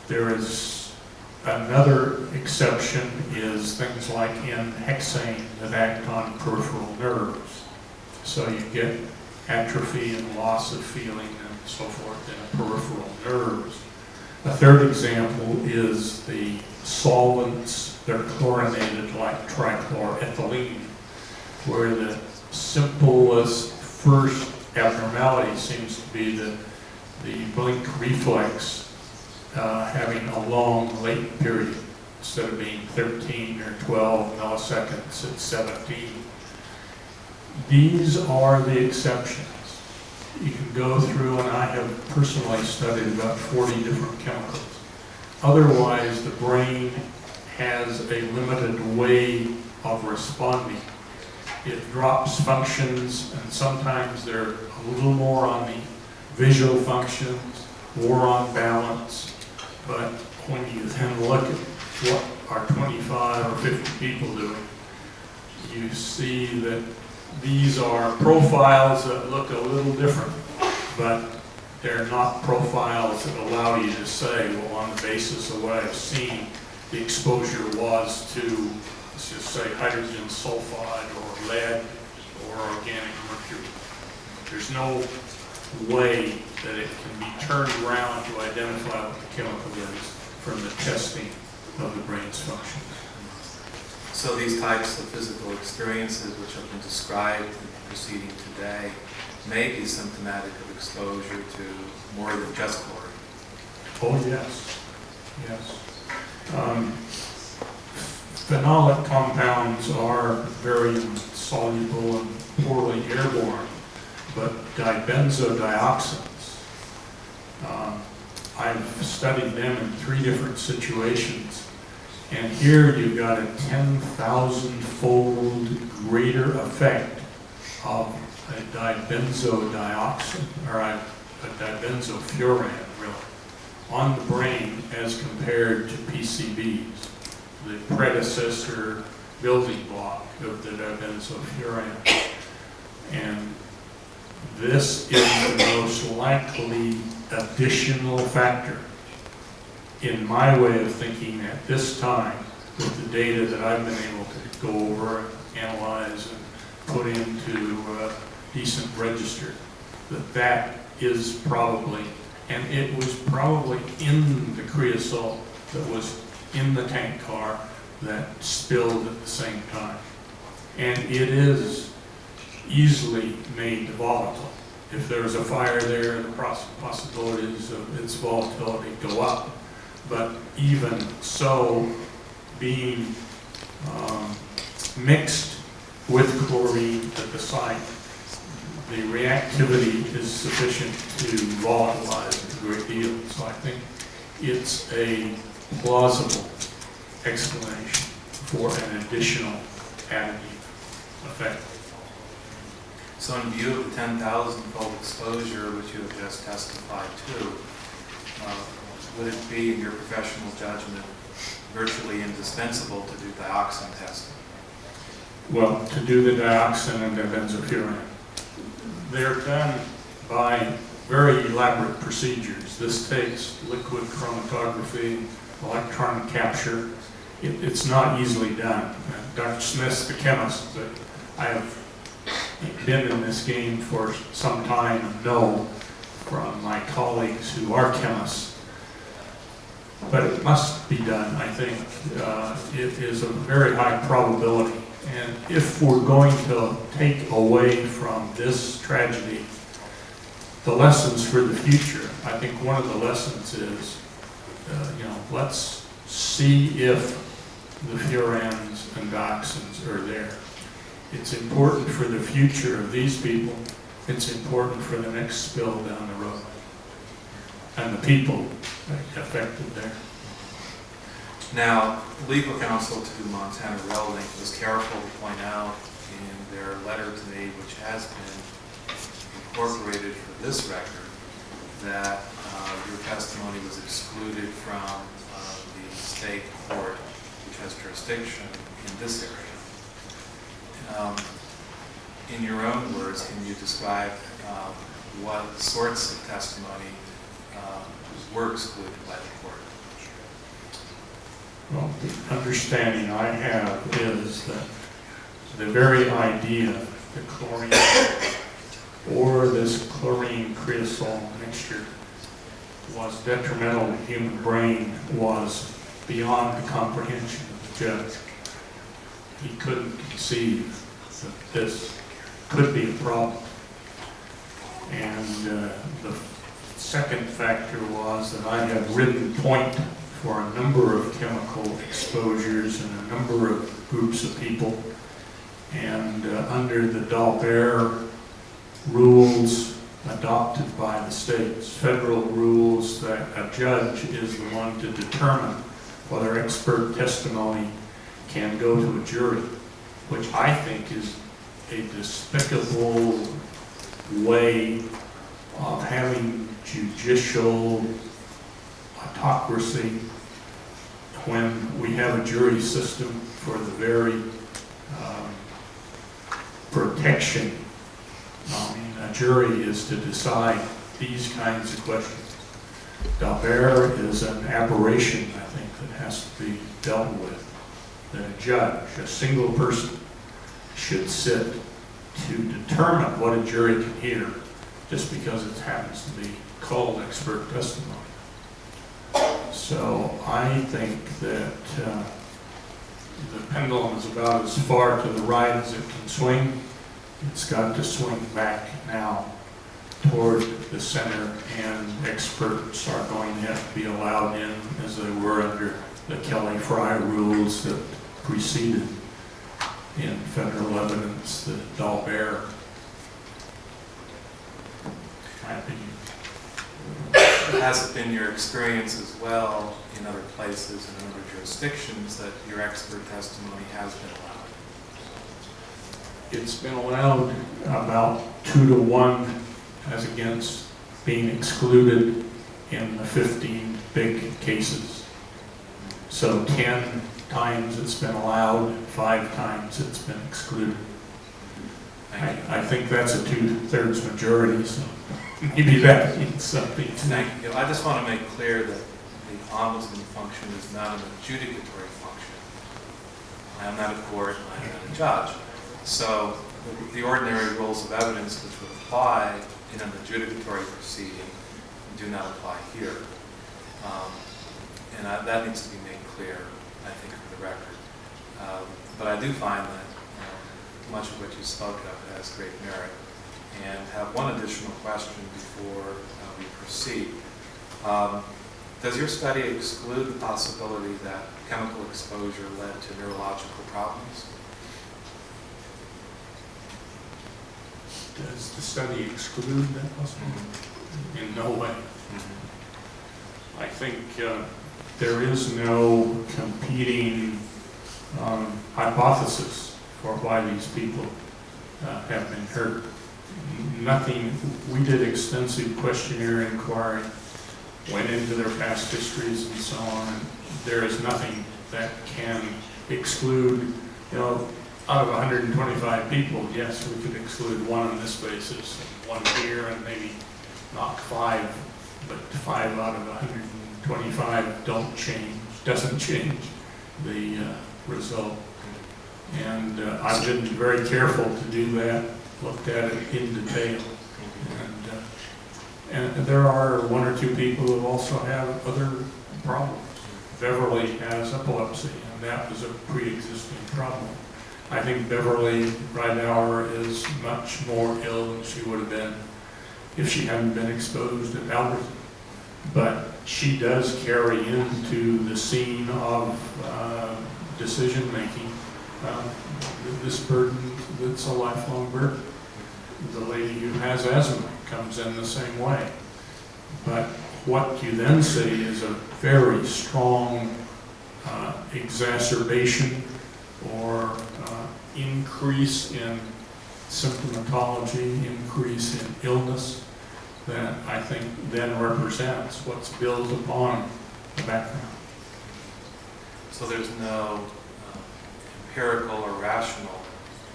There is another exception is things like in hexane that act on peripheral nerves. So you get atrophy and loss of feeling and so forth in peripheral nerves. A third example is the solvents that are chlorinated like trichloroethylene, where the simplest first abnormality seems to be the blink reflex having a long latent period. Instead of being 13 or 12 milliseconds, it's 17. These are the exceptions. You can go through, and I have personally studied about 40 different chemicals. Otherwise, the brain has a limited way of responding. It drops functions, and sometimes they're a little more on the visual functions, more on balance. But when you then look at what are 25 or 50 people doing, you see that these are profiles that look a little different, but they're not profiles that allow you to say, well, on the basis of what I've seen, the exposure was to, let's just say, hydrogen sulfide or lead or organic mercury. There's no way that it can be turned around to identify what the chemical is from the testing of the brain's function. So these types of physical experiences which have been described in the proceeding today may be symptomatic of exposure to more than just chlorine. Oh, yes. Yes. Phenolic compounds are very soluble and poorly airborne, but dibenzodioxins, I've studied them in 3 different situations. And here you've got a 10,000-fold greater effect of a dibenzodioxin, or a dibenzofuran, really, on the brain as compared to PCBs, the predecessor building block of the dibenzofuran. And this is the most likely additional factor in my way of thinking at this time, with the data that I've been able to go over and analyze and put into a decent register, that is probably, and it was probably in the creosote that was in the tank car that spilled at the same time. And it is easily made volatile. If there's a fire there, the possibilities of its volatility go up. But even so, being mixed with chlorine at the site, the reactivity is sufficient to volatilize it a great deal. So I think it's a plausible explanation for an additional additive effect. So in view of the 10,000-fold exposure which you have just testified to, would it be, in your professional judgment, virtually indispensable to do dioxin testing? Well, to do the dioxin and dibenzofuran, they're done by very elaborate procedures. This takes liquid chromatography, electron capture. It's not easily done. Dr. Smith's the chemist, but I have been in this game for some time and know from my colleagues who are chemists. But it must be done, I think. It is a very high probability. And if we're going to take away from this tragedy the lessons for the future, I think one of the lessons is, let's see if the furans and dioxins are there. It's important for the future of these people. It's important for the next spill down the road and the people affected there. Now, legal counsel to Montana Railway was careful to point out in their letter to me, which has been incorporated for this record, that your testimony was excluded from the state court, which has jurisdiction in this area. in your own words, can you describe what sorts of testimony were excluded by the court? Well, the understanding I have is that the very idea that chlorine or this chlorine creosol mixture was detrimental to the human brain was beyond the comprehension of the judge. He couldn't conceive that this could be a problem. And the second factor was that I had written point for a number of chemical exposures and a number of groups of people. And under the Dalbert rules adopted by the states, federal rules, that a judge is the one to determine whether expert testimony can go to a jury, which I think is a despicable way of having judicial autocracy when we have a jury system for the very protection. I mean, a jury is to decide these kinds of questions. Dalbert is an aberration, I think, that has to be dealt with. That a judge, a single person, should sit to determine what a jury can hear just because it happens to be called expert testimony. So I think that the pendulum is about as far to the right as it can swing. It's got to swing back now toward the center, and experts are going to have to be allowed in as they were under the Kelly-Fry rules that preceded in federal evidence, the Dalbert. My opinion. Has it been your experience as well in other places and in other jurisdictions that your expert testimony has been allowed? It's been allowed about 2-to-1 as against being excluded in the 15 big cases. So 10 times it's been allowed, 5 times it's been excluded. I think that's a 2/3 majority, so maybe that means something. Thank you. I just want to make clear that the Ombudsman function is not an adjudicatory function. I am not a court, I am not a judge. So the ordinary rules of evidence which would apply in an adjudicatory proceeding do not apply here. And that needs to be made clear, I think, for the record. But I do find that much of what you spoke of has great merit. And have one additional question before we proceed. Does your study exclude the possibility that chemical exposure led to neurological problems? Does the study exclude that possibility? In no way. I think there is no competing hypothesis for why these people have been hurt. Nothing. We did extensive questionnaire inquiry, went into their past histories and so on. And there is nothing that can exclude, out of 125 people, yes, we could exclude one on this basis, and one here, and maybe knock 5, but 5 out of 125 doesn't change the result. And I've been very careful to do that, looked at it in detail. And there are 1 or 2 people who also have other problems. Beverly has epilepsy, and that was a pre-existing problem. I think Beverly Riedauer is much more ill than she would have been if she hadn't been exposed at Alberton. But she does carry into the scene of decision-making this burden that's a lifelong burden. The lady who has asthma comes in the same way. But what you then see is a very strong exacerbation or increase in symptomatology, increase in illness that I think then represents what's built upon the background. So there's no empirical or rational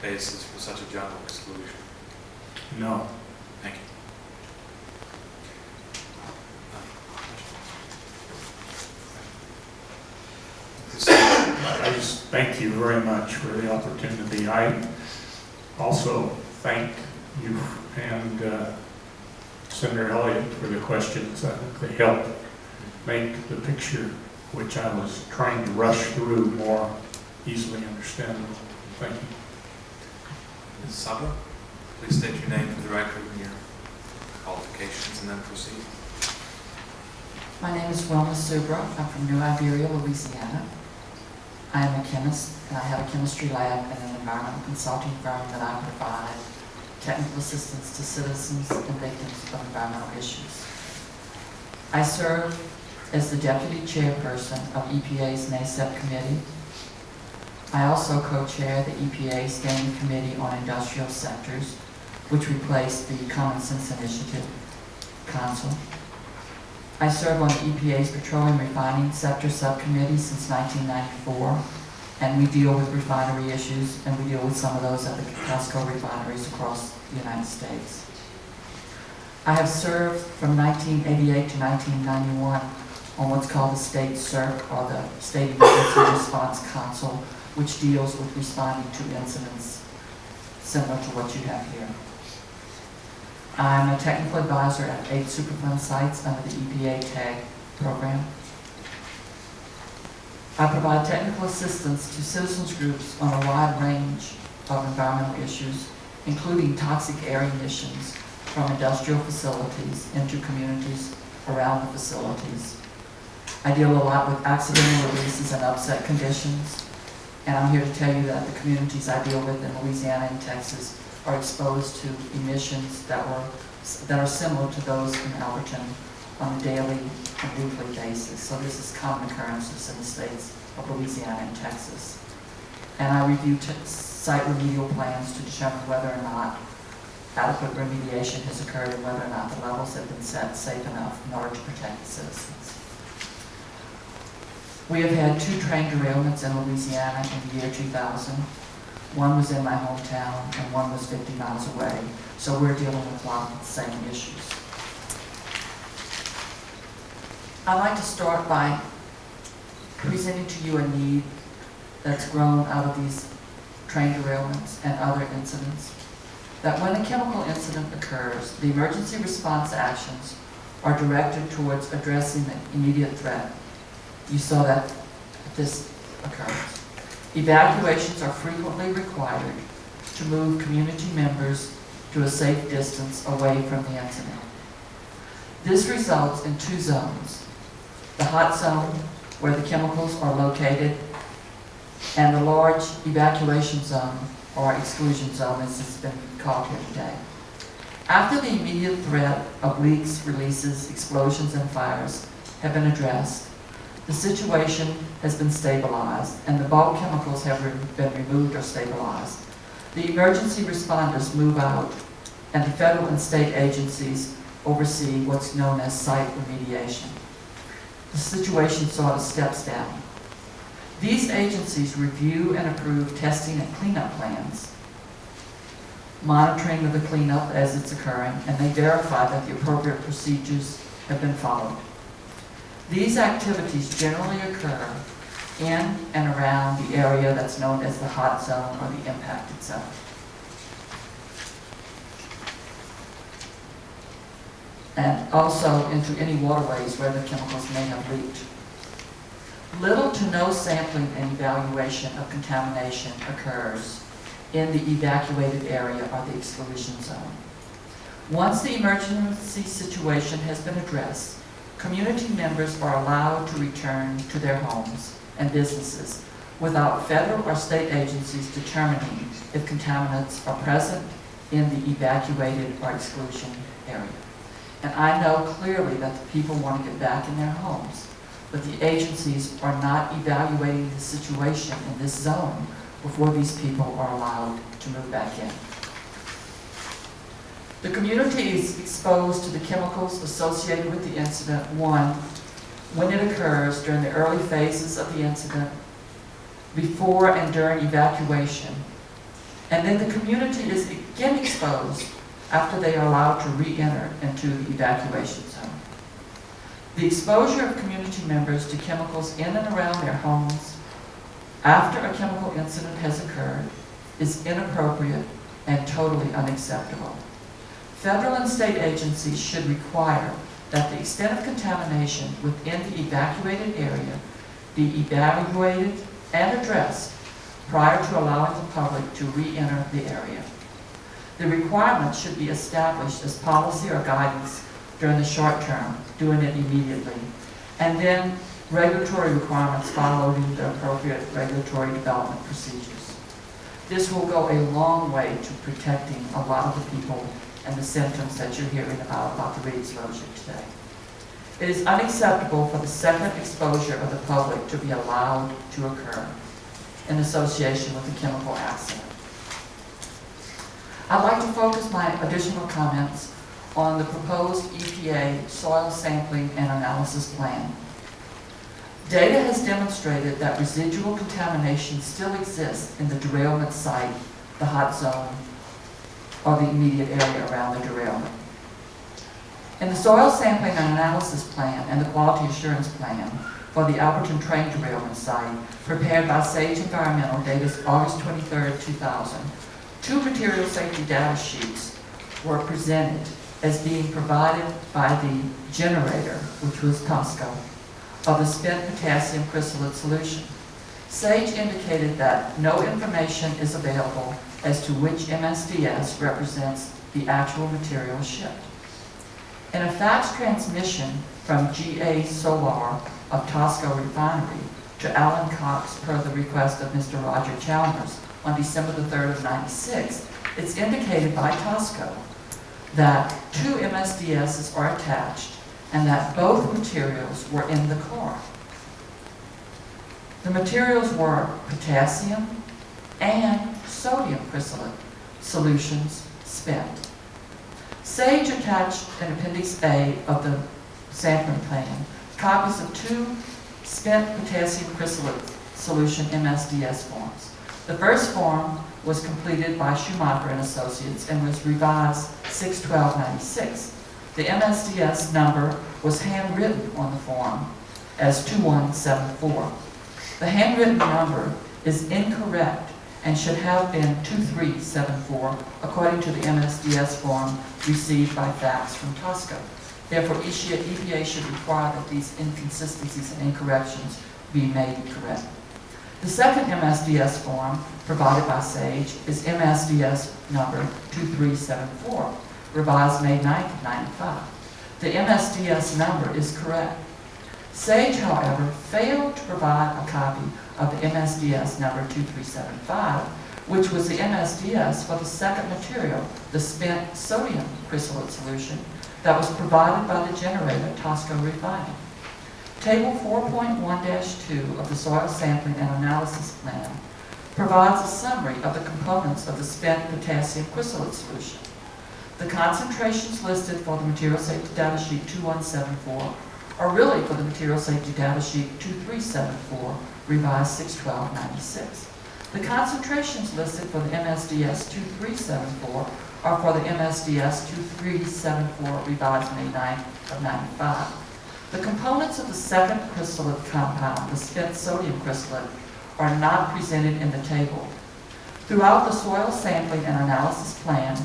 basis for such a general exclusion? No. Thank you. I just thank you very much for the opportunity. I also thank you and Senator Elliott for the questions. I think they helped make the picture, which I was trying to rush through, more easily understandable. Thank you. Ms. Subra, please state your name for the record and your qualifications, and then proceed. My name is Wilma Subra. I'm from New Iberia, Louisiana. I am a chemist, and I have a chemistry lab and an environmental consulting firm that I provide technical assistance to citizens and victims of environmental issues. I serve as the deputy chairperson of EPA's NACEP committee. I also co-chair the EPA Standing Committee on Industrial Sectors, which replaced the Common Sense Initiative Council. I serve on the EPA's Petroleum Refining Sector Subcommittee since 1994, and we deal with refinery issues, and we deal with some of those at the Costco refineries across the United States. I have served from 1988 to 1991 on what's called the State CERC, or the State Emergency Response Council, which deals with responding to incidents similar to what you have here. I'm a technical advisor at 8 Superfund sites under the EPA TAG program. I provide technical assistance to citizens groups on a wide range of environmental issues, including toxic air emissions from industrial facilities into communities around the facilities. I deal a lot with accidental releases and upset conditions, and I'm here to tell you that the communities I deal with in Louisiana and Texas are exposed to emissions that are similar to those in Alberton on a daily and weekly basis. So this is common occurrences in the states of Louisiana and Texas. And I review site remedial plans to determine whether or not adequate remediation has occurred and whether or not the levels have been set safe enough in order to protect the citizens. We have had 2 train derailments in Louisiana in the year 2000. One was in my hometown and one was 50 miles away. So we're dealing with a lot of the same issues. I'd like to start by presenting to you a need that's grown out of these train derailments and other incidents. That when a chemical incident occurs, the emergency response actions are directed towards addressing the immediate threat. You saw that at this occurrence. Evacuations are frequently required to move community members to a safe distance away from the incident. This results in 2 zones: the hot zone, where the chemicals are located, and the large evacuation zone, or exclusion zone, as it's been called here today. After the immediate threat of leaks, releases, explosions, and fires have been addressed, the situation has been stabilized, and the bulk chemicals have been removed or stabilized. The emergency responders move out, and the federal and state agencies oversee what's known as site remediation. The situation sort of steps down. These agencies review and approve testing and cleanup plans, monitoring of the cleanup as it's occurring, and they verify that the appropriate procedures have been followed. These activities generally occur in and around the area that's known as the hot zone or the impacted zone. And also into any waterways where the chemicals may have leaked. Little to no sampling and evaluation of contamination occurs in the evacuated area or the exclusion zone. Once the emergency situation has been addressed, community members are allowed to return to their homes and businesses without federal or state agencies determining if contaminants are present in the evacuated or exclusion area. And I know clearly that the people want to get back in their homes, but the agencies are not evaluating the situation in this zone before these people are allowed to move back in. The community is exposed to the chemicals associated with the incident, 1, when it occurs during the early phases of the incident, before and during evacuation, And then the community is again exposed after they are allowed to re-enter into the evacuation zone. The exposure of community members to chemicals in and around their homes after a chemical incident has occurred is inappropriate and totally unacceptable. Federal and state agencies should require that the extent of contamination within the evacuated area be evaluated and addressed prior to allowing the public to re-enter the area. The requirements should be established as policy or guidance during the short term, doing it immediately, and then regulatory requirements following the appropriate regulatory development procedures. This will go a long way to protecting a lot of the people and the symptoms that you're hearing about the re-exposure today. It is unacceptable for the second exposure of the public to be allowed to occur in association with a chemical accident. I'd like to focus my additional comments on the proposed EPA soil sampling and analysis plan. Data has demonstrated that residual contamination still exists in the derailment site, the hot zone, or the immediate area around the derailment. In the soil sampling and analysis plan and the quality assurance plan for the Alberton train derailment site, prepared by Sage Environmental, dated August 23, 2000, 2 material safety data sheets were presented as being provided by the generator, which was Tosco, of the spent potassium crystalline solution. Sage indicated that no information is available as to which MSDS represents the actual material shipped. In a fax transmission from GA Solar of Tosco Refinery to Alan Cox per the request of Mr. Roger Chalmers on December the 3rd of 96, it's indicated by Tosco that 2 MSDSs are attached and that both materials were in the car. The materials were potassium and sodium crystalline solutions spent. Sage attached in Appendix A of the sampling plan copies of 2 spent potassium crystalline solution MSDS forms. The first form was completed by Schumacher and Associates and was revised 6/12/96. The MSDS number was handwritten on the form as 2174. The handwritten number is incorrect and should have been 2374 according to the MSDS form received by fax from Tosco. Therefore, EPA should require that these inconsistencies and incorrections be made correct. The second MSDS form provided by Sage is MSDS number 2374, revised May 9th of 95. The MSDS number is correct. Sage, however, failed to provide a copy of the MSDS number 2375, which was the MSDS for the second material, the spent sodium crystalline solution, that was provided by the generator Tosco Refining. Table 4.1-2 of the soil sampling and analysis plan provides a summary of the components of the spent potassium crystalline solution. The concentrations listed for the material safety data sheet 2174 are really for the material safety data sheet 2374, revised 6/12/96. The concentrations listed for the MSDS 2374 are for the MSDS 2374, revised May 9th of 95. The components of the second crystalline compound, the spent sodium crystalline, are not presented in the table. Throughout the soil sampling and analysis plan,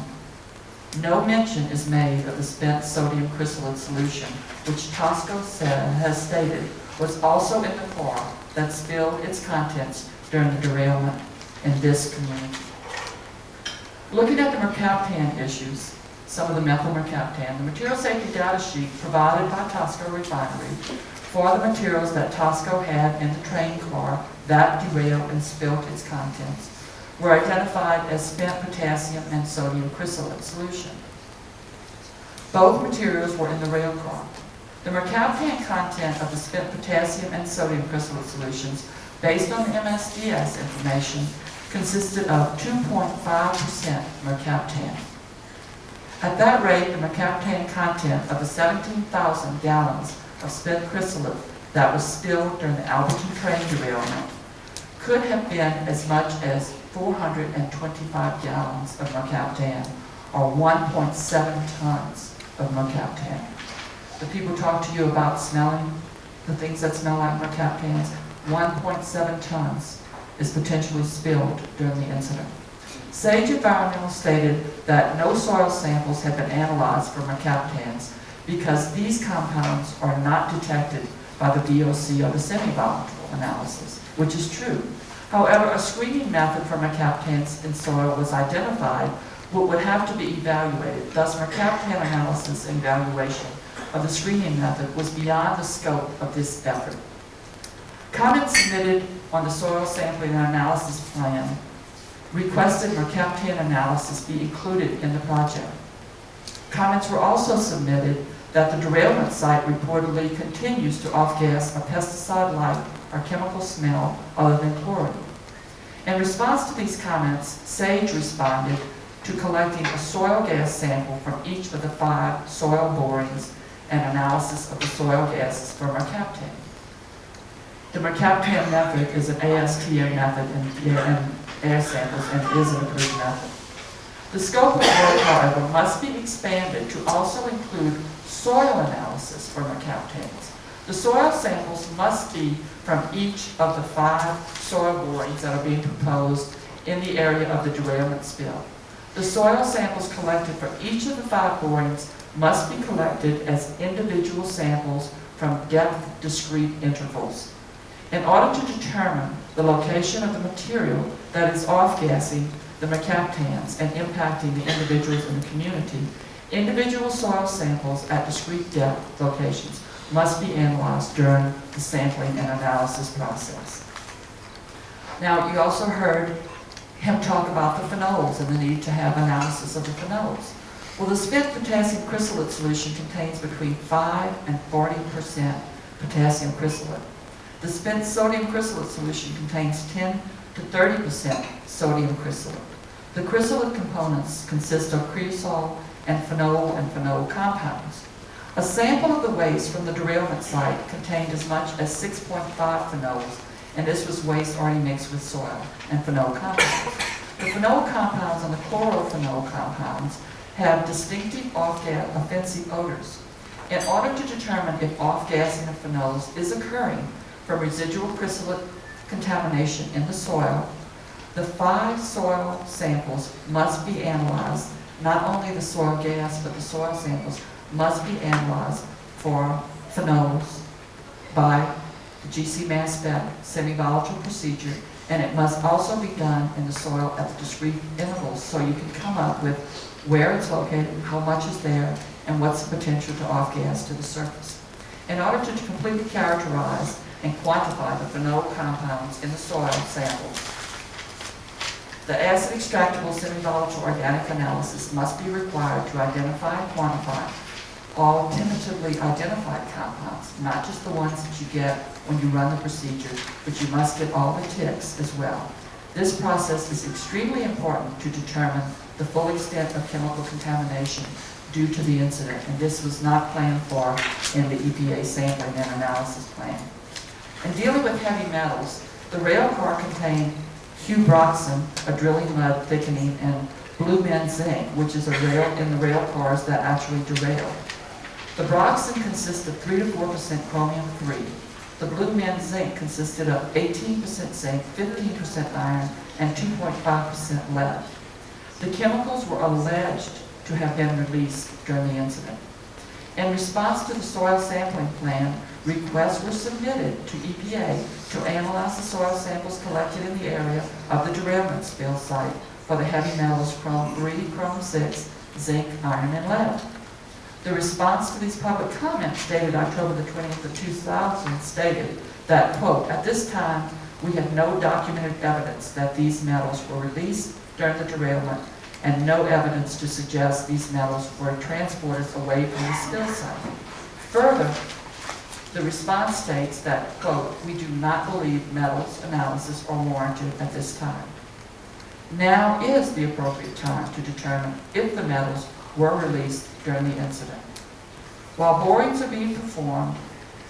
no mention is made of the spent sodium crystalline solution, which Tosco has stated was also in the car that spilled its contents during the derailment in this community. Looking at the mercaptan issues, some of the methyl mercaptan, the material safety data sheet provided by Tosco Refinery for the materials that Tosco had in the train car that derailed and spilled its contents were identified as spent potassium and sodium crystalline solution. Both materials were in the rail car. The mercaptan content of the spent potassium and sodium crystalline solutions, based on the MSDS information, consisted of 2.5% mercaptan. At that rate, the mercaptan content of the 17,000 gallons of spent crystalline that was spilled during the Alberton train derailment could have been as much as 425 gallons of mercaptan, or 1.7 tons of mercaptan. The people talk to you about smelling, the things that smell like mercaptans, 1.7 tons is potentially spilled during the incident. Sage Environmental stated that no soil samples have been analyzed for mercaptans because these compounds are not detected by the DOC or the semi-volatile analysis, which is true. However, a screening method for mercaptans in soil was identified, but would have to be evaluated. Thus, mercaptan analysis and evaluation of the screening method was beyond the scope of this effort. Comments submitted on the soil sampling and analysis plan requested mercaptan analysis be included in the project. Comments were also submitted that the derailment site reportedly continues to off-gas a pesticide-like or chemical smell other than chlorine. In response to these comments, Sage responded to collecting a soil gas sample from each of the 5 soil borings and analysis of the soil gases for mercaptan. The mercaptan method is an ASTM method and air samples and is an approved method. The scope of work, however, must be expanded to also include soil analysis for mercaptans. The soil samples must be from each of the 5 soil borings that are being proposed in the area of the derailment spill. The soil samples collected for each of the 5 borings must be collected as individual samples from depth discrete intervals. In order to determine the location of the material that is off-gassing the mercaptans and impacting the individuals in the community, individual soil samples at discrete depth locations must be analyzed during the sampling and analysis process. Now, you also heard him talk about the phenols and the need to have analysis of the phenols. Well, the spent potassium chrysolate solution contains between 5 and 40% potassium chrysolate. The spent sodium chrysolate solution contains 10 to 30% sodium chrysolate. The chrysolate components consist of creosol and phenol compounds. A sample of the waste from the derailment site contained as much as 6.5 phenols, and this was waste already mixed with soil and phenol compounds. The phenol compounds and the chlorophenol compounds have distinctive off-gas offensive odors. In order to determine if off-gassing of phenols is occurring from residual chrysolate contamination in the soil, the 5 soil samples must be analyzed. Not only the soil gas, but the soil samples must be analyzed for phenols by the GC mass spec semi-volatile procedure, and it must also be done in the soil at the discrete intervals so you can come up with where it's located, how much is there, and what's the potential to off-gas to the surface. In order to completely characterize and quantify the phenol compounds in the soil samples, the acid extractable semi-volatile organic analysis must be required to identify and quantify all tentatively identified compounds, not just the ones that you get when you run the procedure, but you must get all the ticks as well. This process is extremely important to determine the full extent of chemical contamination due to the incident, and this was not planned for in the EPA sampling and analysis plan. In dealing with heavy metals, the rail car contained hubroxin, a drilling mud thickening, and blue men zinc, which is a rail in the rail cars that actually derail. The broxin consists of 3 to 4% chromium-3. The blue men zinc consisted of 18% zinc, 15% iron, and 2.5% lead. The chemicals were alleged to have been released during the incident. In response to the soil sampling plan, requests were submitted to EPA to analyze the soil samples collected in the area of the derailment spill site for the heavy metals chrome-3, chrome-6, zinc, iron, and lead. The response to these public comments dated October the 20th of 2000 stated that, quote, "At this time, we have no documented evidence that these metals were released during the derailment and no evidence to suggest these metals were transported away from the spill site." Further, the response states that, quote, "We do not believe metals analysis are warranted at this time. Now is the appropriate time to determine if the metals were released during the incident. While borings are being performed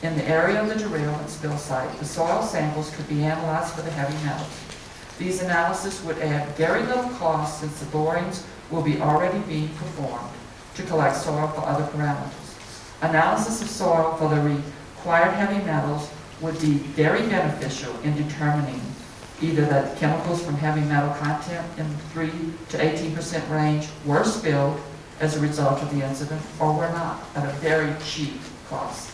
in the area of the derailment spill site, the soil samples could be analyzed for the heavy metals. These analyses would add very little cost since the borings will be already being performed to collect soil for other parameters. Analysis of soil for the required heavy metals would be very beneficial in determining either that chemicals from heavy metal content in 3 to 18% range were spilled as a result of the incident or were not at a very cheap cost.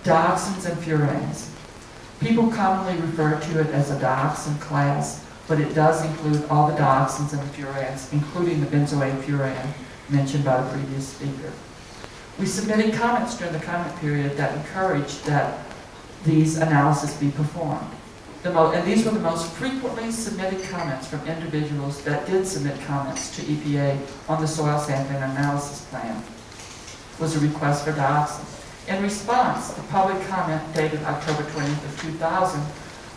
Dioxins and furans. People commonly refer to it as a dioxin class, but it does include all the dioxins and furans, including the benzoate furan mentioned by the previous speaker. We submitted comments during the comment period that encouraged that these analyses be performed. And these were the most frequently submitted comments from individuals that did submit comments to EPA on the soil sampling analysis plan, was a request for dioxin. In response, the public comment dated October 20th of 2000,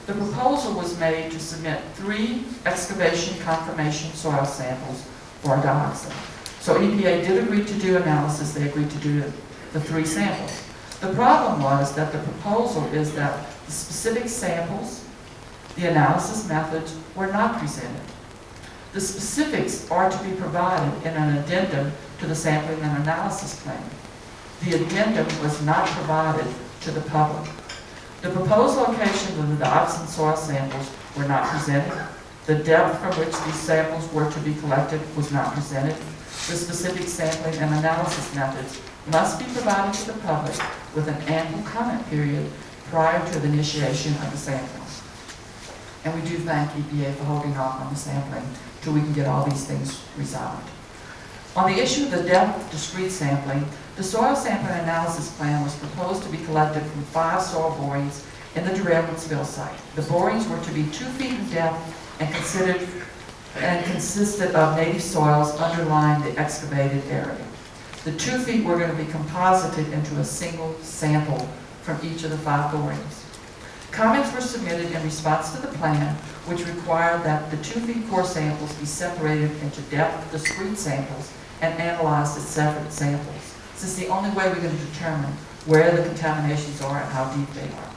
the proposal was made to submit 3 excavation confirmation soil samples for dioxin. So EPA did agree to do analysis. They agreed to do the 3 samples. The problem was that the proposal is that the specific samples, the analysis methods were not presented. The specifics are to be provided in an addendum to the sampling and analysis plan. The addendum was not provided to the public. The proposed locations of the dioxin soil samples were not presented. The depth from which these samples were to be collected was not presented. The specific sampling and analysis methods must be provided to the public with an ample comment period prior to the initiation of the sampling. And we do thank EPA for holding off on the sampling till we can get all these things resolved. On the issue of the depth of discrete sampling, the soil sampling analysis plan was proposed to be collected from 5 soil borings in the derailment spill site. The borings were to be 2 feet in depth and consisted of native soils underlying the excavated area. The 2 feet were going to be composited into a single sample from each of the 5 borings. Comments were submitted in response to the plan, which required that the 2 feet core samples be separated into depth discrete samples and analyzed as separate samples. This is the only way we're going to determine where the contaminations are and how deep they are.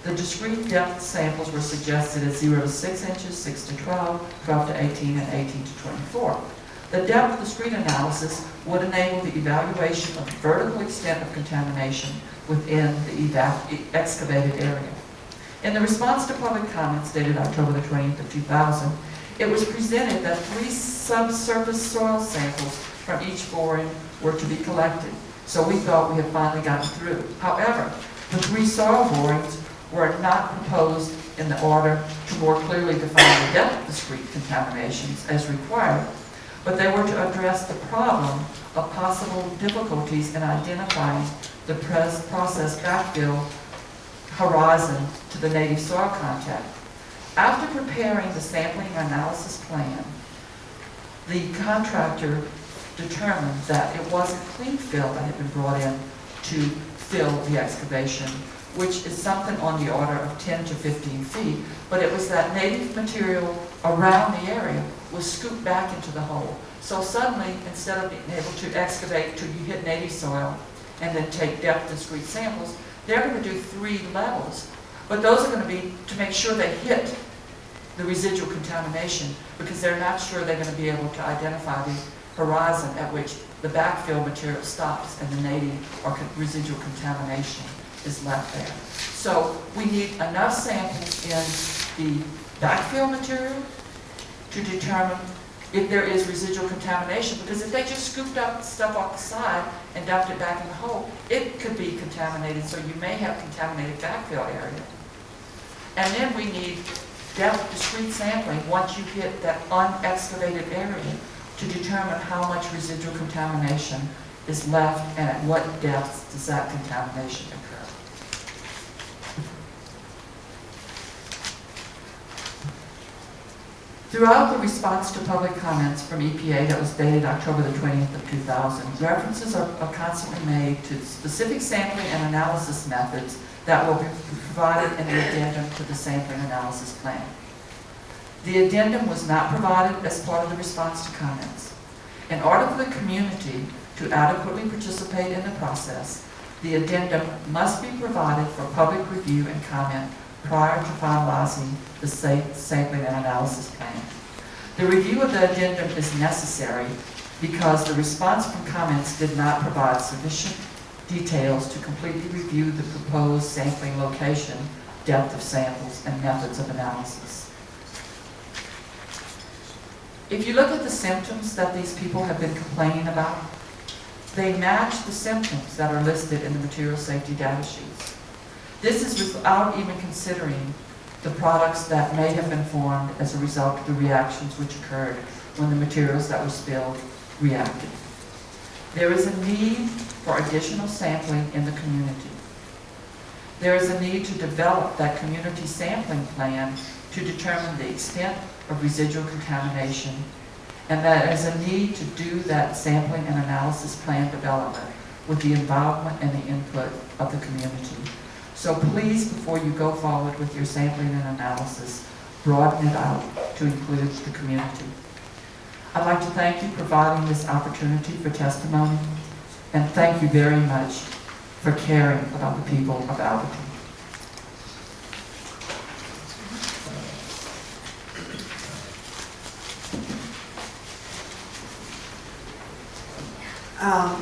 The discrete depth samples were suggested as 0 to 6 inches, 6 to 12, 12 to 18, and 18 to 24. The depth discrete analysis would enable the evaluation of the vertical extent of contamination within the excavated area. In the response to public comments dated October the 20th of 2000, it was presented that 3 subsurface soil samples from each boring were to be collected. So we thought we had finally gotten through. However, the 3 soil borings were not proposed in the order to more clearly define the depth of discrete contaminations as required, but they were to address the problem of possible difficulties in identifying the process backfill horizon to the native soil contact. After preparing the sampling analysis plan, the contractor determined that it wasn't clean fill that had been brought in to fill the excavation, which is something on the order of 10 to 15 feet, but it was that native material around the area was scooped back into the hole. So suddenly, instead of being able to excavate till you hit native soil and then take depth discrete samples, they're going to do 3 levels. But those are going to be to make sure they hit the residual contamination, because they're not sure they're going to be able to identify the horizon at which the backfill material stops and the native or residual contamination is left there. So we need enough samples in the backfill material to determine if there is residual contamination, because if they just scooped up stuff off the side and dumped it back in the hole, it could be contaminated, so you may have contaminated backfill area. And then we need depth discrete sampling once you hit that unexcavated area to determine how much residual contamination is left and at what depths does that contamination occur. Throughout the response to public comments from EPA that was dated October the 20th of 2000, references are constantly made to specific sampling and analysis methods that will be provided in the addendum to the sampling analysis plan. The addendum was not provided as part of the response to comments. In order for the community to adequately participate in the process, the addendum must be provided for public review and comment prior to finalizing the sampling and analysis plan. The review of the addendum is necessary because the response from comments did not provide sufficient details to completely review the proposed sampling location, depth of samples, and methods of analysis. If you look at the symptoms that these people have been complaining about, they match the symptoms that are listed in the material safety data sheets. This is without even considering the products that may have been formed as a result of the reactions which occurred when the materials that were spilled reacted. There is a need for additional sampling in the community. There is a need to develop that community sampling plan to determine the extent of residual contamination, and there is a need to do that sampling and analysis plan development with the involvement and the input of the community. So please, before you go forward with your sampling and analysis, broaden it out to include the community. I'd like to thank you for providing this opportunity for testimony, and thank you very much for caring about the people of Alberton.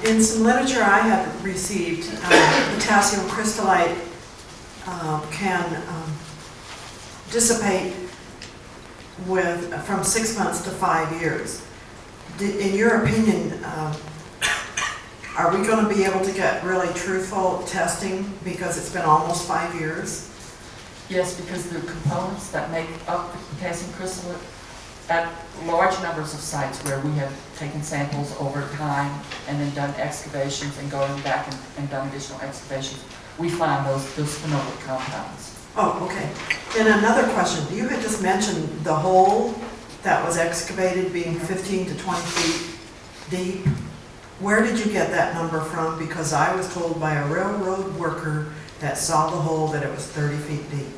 In some literature I have received, potassium crystallite can dissipate from 6 months to 5 years. In your opinion, are we going to be able to get really truthful testing because it's been almost 5 years? Yes, because the components that make up the potassium crystallite at large numbers of sites where we have taken samples over time and then done excavations and going back and done additional excavations, we find those phenolic compounds. Oh, okay. And another question. You had just mentioned the hole that was excavated being 15 to 20 feet deep. Where did you get that number from? Because I was told by a railroad worker that saw the hole that it was 30 feet deep.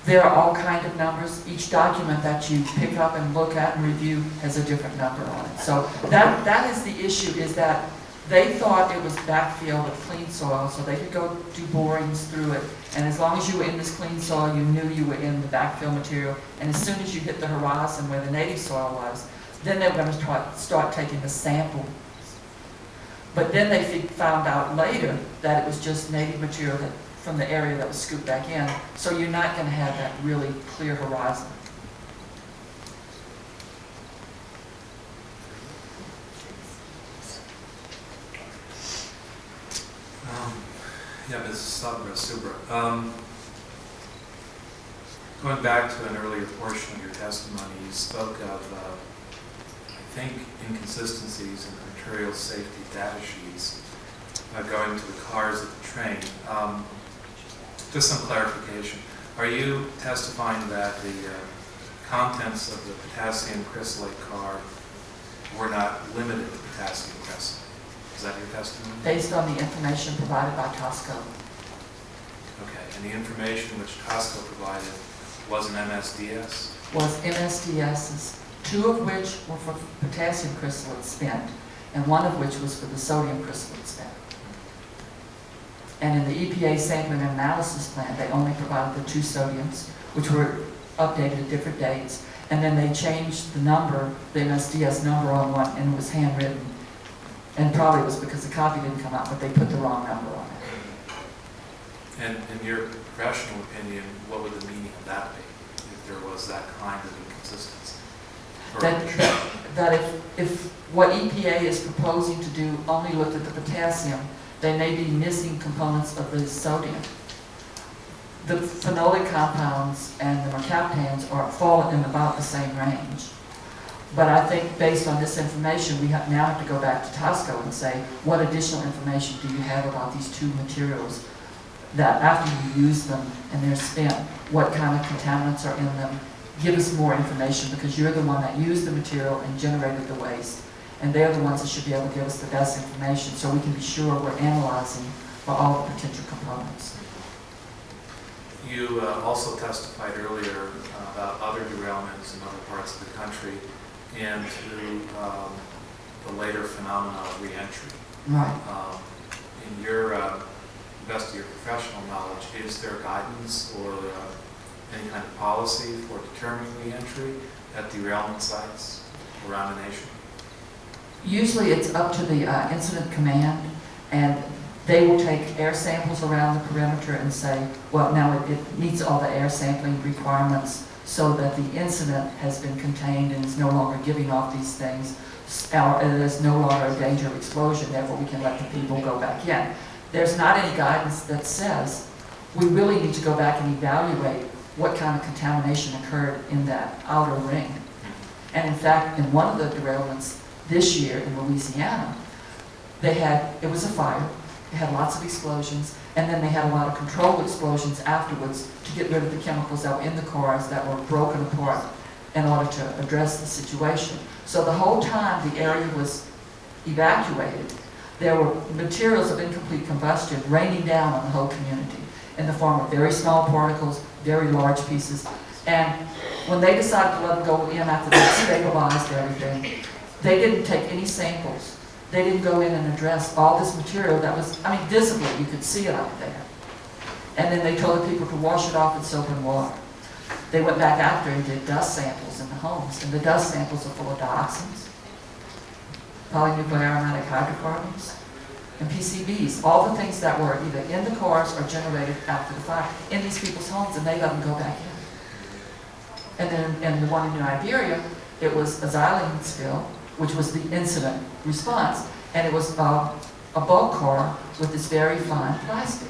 There are all kinds of numbers. Each document that you pick up and look at and review has a different number on it. So that is the issue, is that they thought it was backfill of clean soil, so they could go do borings through it. And as long as you were in this clean soil, you knew you were in the backfill material. And as soon as you hit the horizon where the native soil was, then they were going to start taking the sample. But then they found out later that it was just native material from the area that was scooped back in. So you're not going to have that really clear horizon. Yeah, Ms. Subra. Going back to an earlier portion of your testimony, you spoke of, I think, inconsistencies in the material safety data sheets going to the cars at the train. Just some clarification. Are you testifying that the contents of the potassium crystallite car were not limited to potassium crystallite? Is that your testimony? Based on the information provided by Tosco. Okay, and the information which Tosco provided was an MSDS? Was MSDSs, 2 of which were for potassium crystallite spent, and 1 of which was for the sodium crystallite spent. And in the EPA sampling and analysis plan, they only provided the 2 sodiums, which were updated at different dates, and then they changed the number, the MSDS number on one, and it was handwritten. And probably it was because the copy didn't come out, but they put the wrong number on it. And in your professional opinion, what would the meaning of that be, if there was that kind of inconsistency? That if what EPA is proposing to do only looked at the potassium, they may be missing components of the sodium. The phenolic compounds and the mercaptans fall in about the same range. But I think based on this information, we now have to go back to Tosco and say, what additional information do you have about these 2 materials that after you use them and they're spent, what kind of contaminants are in them? Give us more information, because you're the one that used the material and generated the waste. And they're the ones that should be able to give us the best information so we can be sure we're analyzing for all the potential components. You also testified earlier about other derailments in other parts of the country and to the later phenomena of reentry. Right. In your best of your professional knowledge, is there guidance or any kind of policy for determining re-entry at derailment sites around the nation? Usually it's up to the incident command, and they will take air samples around the perimeter and say, well, now it meets all the air sampling requirements so that the incident has been contained and is no longer giving off these things, and there's no longer a danger of explosion, therefore we can let the people go back in. There's not any guidance that says we really need to go back and evaluate what kind of contamination occurred in that outer ring. And in fact, in one of the derailments this year in Louisiana, it was a fire, it had lots of explosions, and then they had a lot of controlled explosions afterwards to get rid of the chemicals that were in the cars that were broken apart in order to address the situation. So the whole time the area was evacuated, there were materials of incomplete combustion raining down on the whole community in the form of very small particles, very large pieces. And when they decided to let them go in after they stabilized everything, they didn't take any samples. They didn't go in and address all this material that was, visibly, you could see it out there. And then they told the people to wash it off in soap and water. They went back after and did dust samples in the homes, and the dust samples are full of dioxins, polynuclear aromatic hydrocarbons, and PCBs, all the things that were either in the cars or generated after the fire in these people's homes, and they let them go back in. And then in the one in Iberia, it was a xylene spill, which was the incident response, and it was a bulk car with this very fine plastic,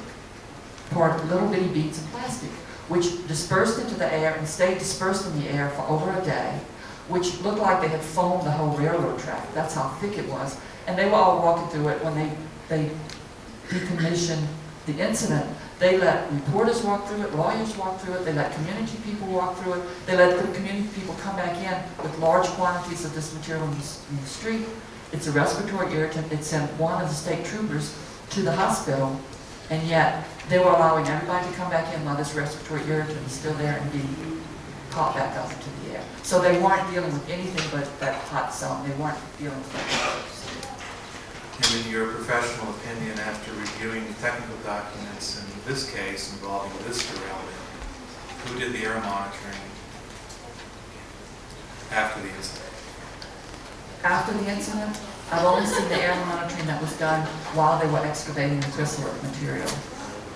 little bitty beads of plastic, which dispersed into the air and stayed dispersed in the air for over a day, which looked like they had foamed the whole railroad track. That's how thick it was. And they were all walking through it when they decommissioned the incident. They let reporters walk through it, lawyers walk through it, they let community people walk through it, they let the community people come back in with large quantities of this material in the street. It's a respiratory irritant. It sent one of the state troopers to the hospital, and yet they were allowing everybody to come back in while this respiratory irritant was still there and being caught back up into the air. So they weren't dealing with anything but that hot zone. They weren't dealing with that. And in your professional opinion, after reviewing the technical documents in this case involving this derailment, who did the air monitoring after the incident? After the incident, I've only seen the air monitoring that was done while they were excavating the chrysolite material.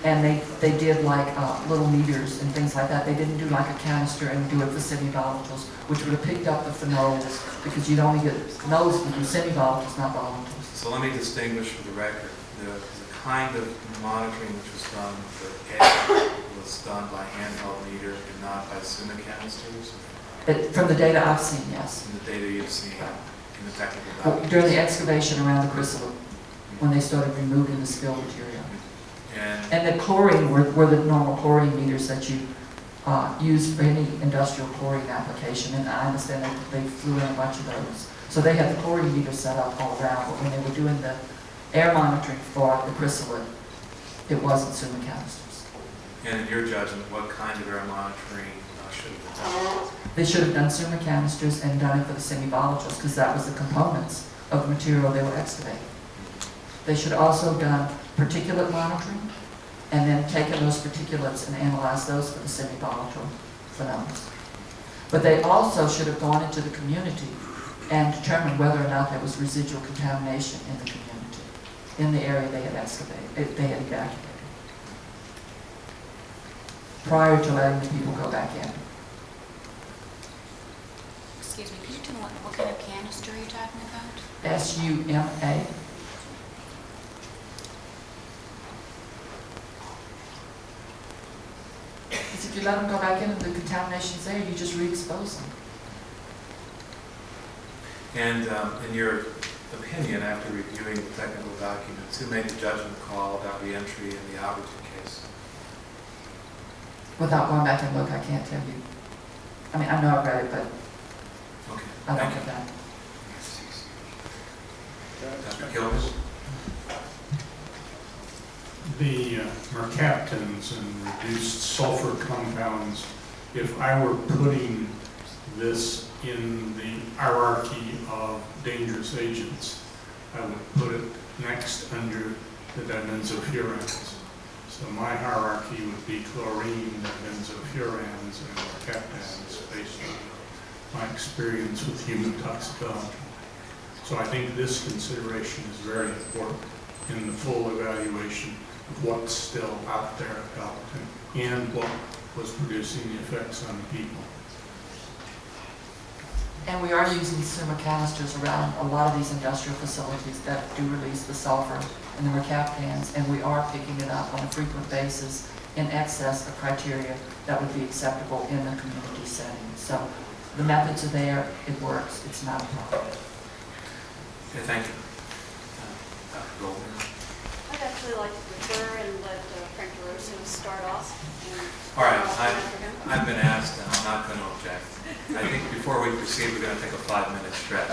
And they did like little meters and things like that. They didn't do like a canister and do it for semi-volatiles, which would have picked up the phenols, because you'd only get phenols if you do semi-volatiles, not volatiles. So let me distinguish for the record. The kind of monitoring which was done for air was done by handheld meter and not by SUMA canisters? From the data I've seen, yes. In the data you've seen in the technical documents? During the excavation around the chrysolite, when they started removing the spill material. And the chlorine were the normal chlorine meters that you use for any industrial chlorine application, and I understand that they flew in a bunch of those. So they had the chlorine meters set up all around, but when they were doing the air monitoring for the chrysolite, it wasn't SUMA canisters. And in your judgment, what kind of air monitoring should have been done? They should have done SUMA canisters and done it for the semi-volatiles, because that was the components of the material they were excavating. They should also done particulate monitoring, and then taken those particulates and analyzed those for the semi-volatile phenols. But they also should have gone into the community and determined whether or not there was residual contamination in the community, in the area they had excavated, they had evacuated, prior to letting the people go back in. Excuse me, could you tell me what kind of canister you're talking about? SUMA. Because if you let them go back in and the contamination's there, you just re-expose them. And in your opinion, after reviewing the technical documents, who made the judgment call about re-entry in the Alberton case? Without going back and look, I can't tell you. I mean, I know I've read it, but Okay, I don't thank know that. you. Dr. Kilburn? The mercaptans and reduced sulfur compounds, if I were putting this in the hierarchy of dangerous agents, I would put it next under the dimenzofurans. So my hierarchy would be chlorine, benzofurans, and mercaptans based on my experience with human toxicology. So I think this consideration is very important in the full evaluation of what's still out there at Alberton and what was producing the effects on the people. And we are using SUMA canisters around a lot of these industrial facilities that do release the sulfur and the mercaptans, and we are picking it up on a frequent basis in excess of criteria that would be acceptable in the community setting. So the methods are there, it works, it's not a problem. Okay, thank you. Dr. Goldner. I'd actually like to defer and let Frank DeRosso start off. All right, I've been asked, and I'm not going to object. I think before we proceed, we're going to take a 5-minute stretch.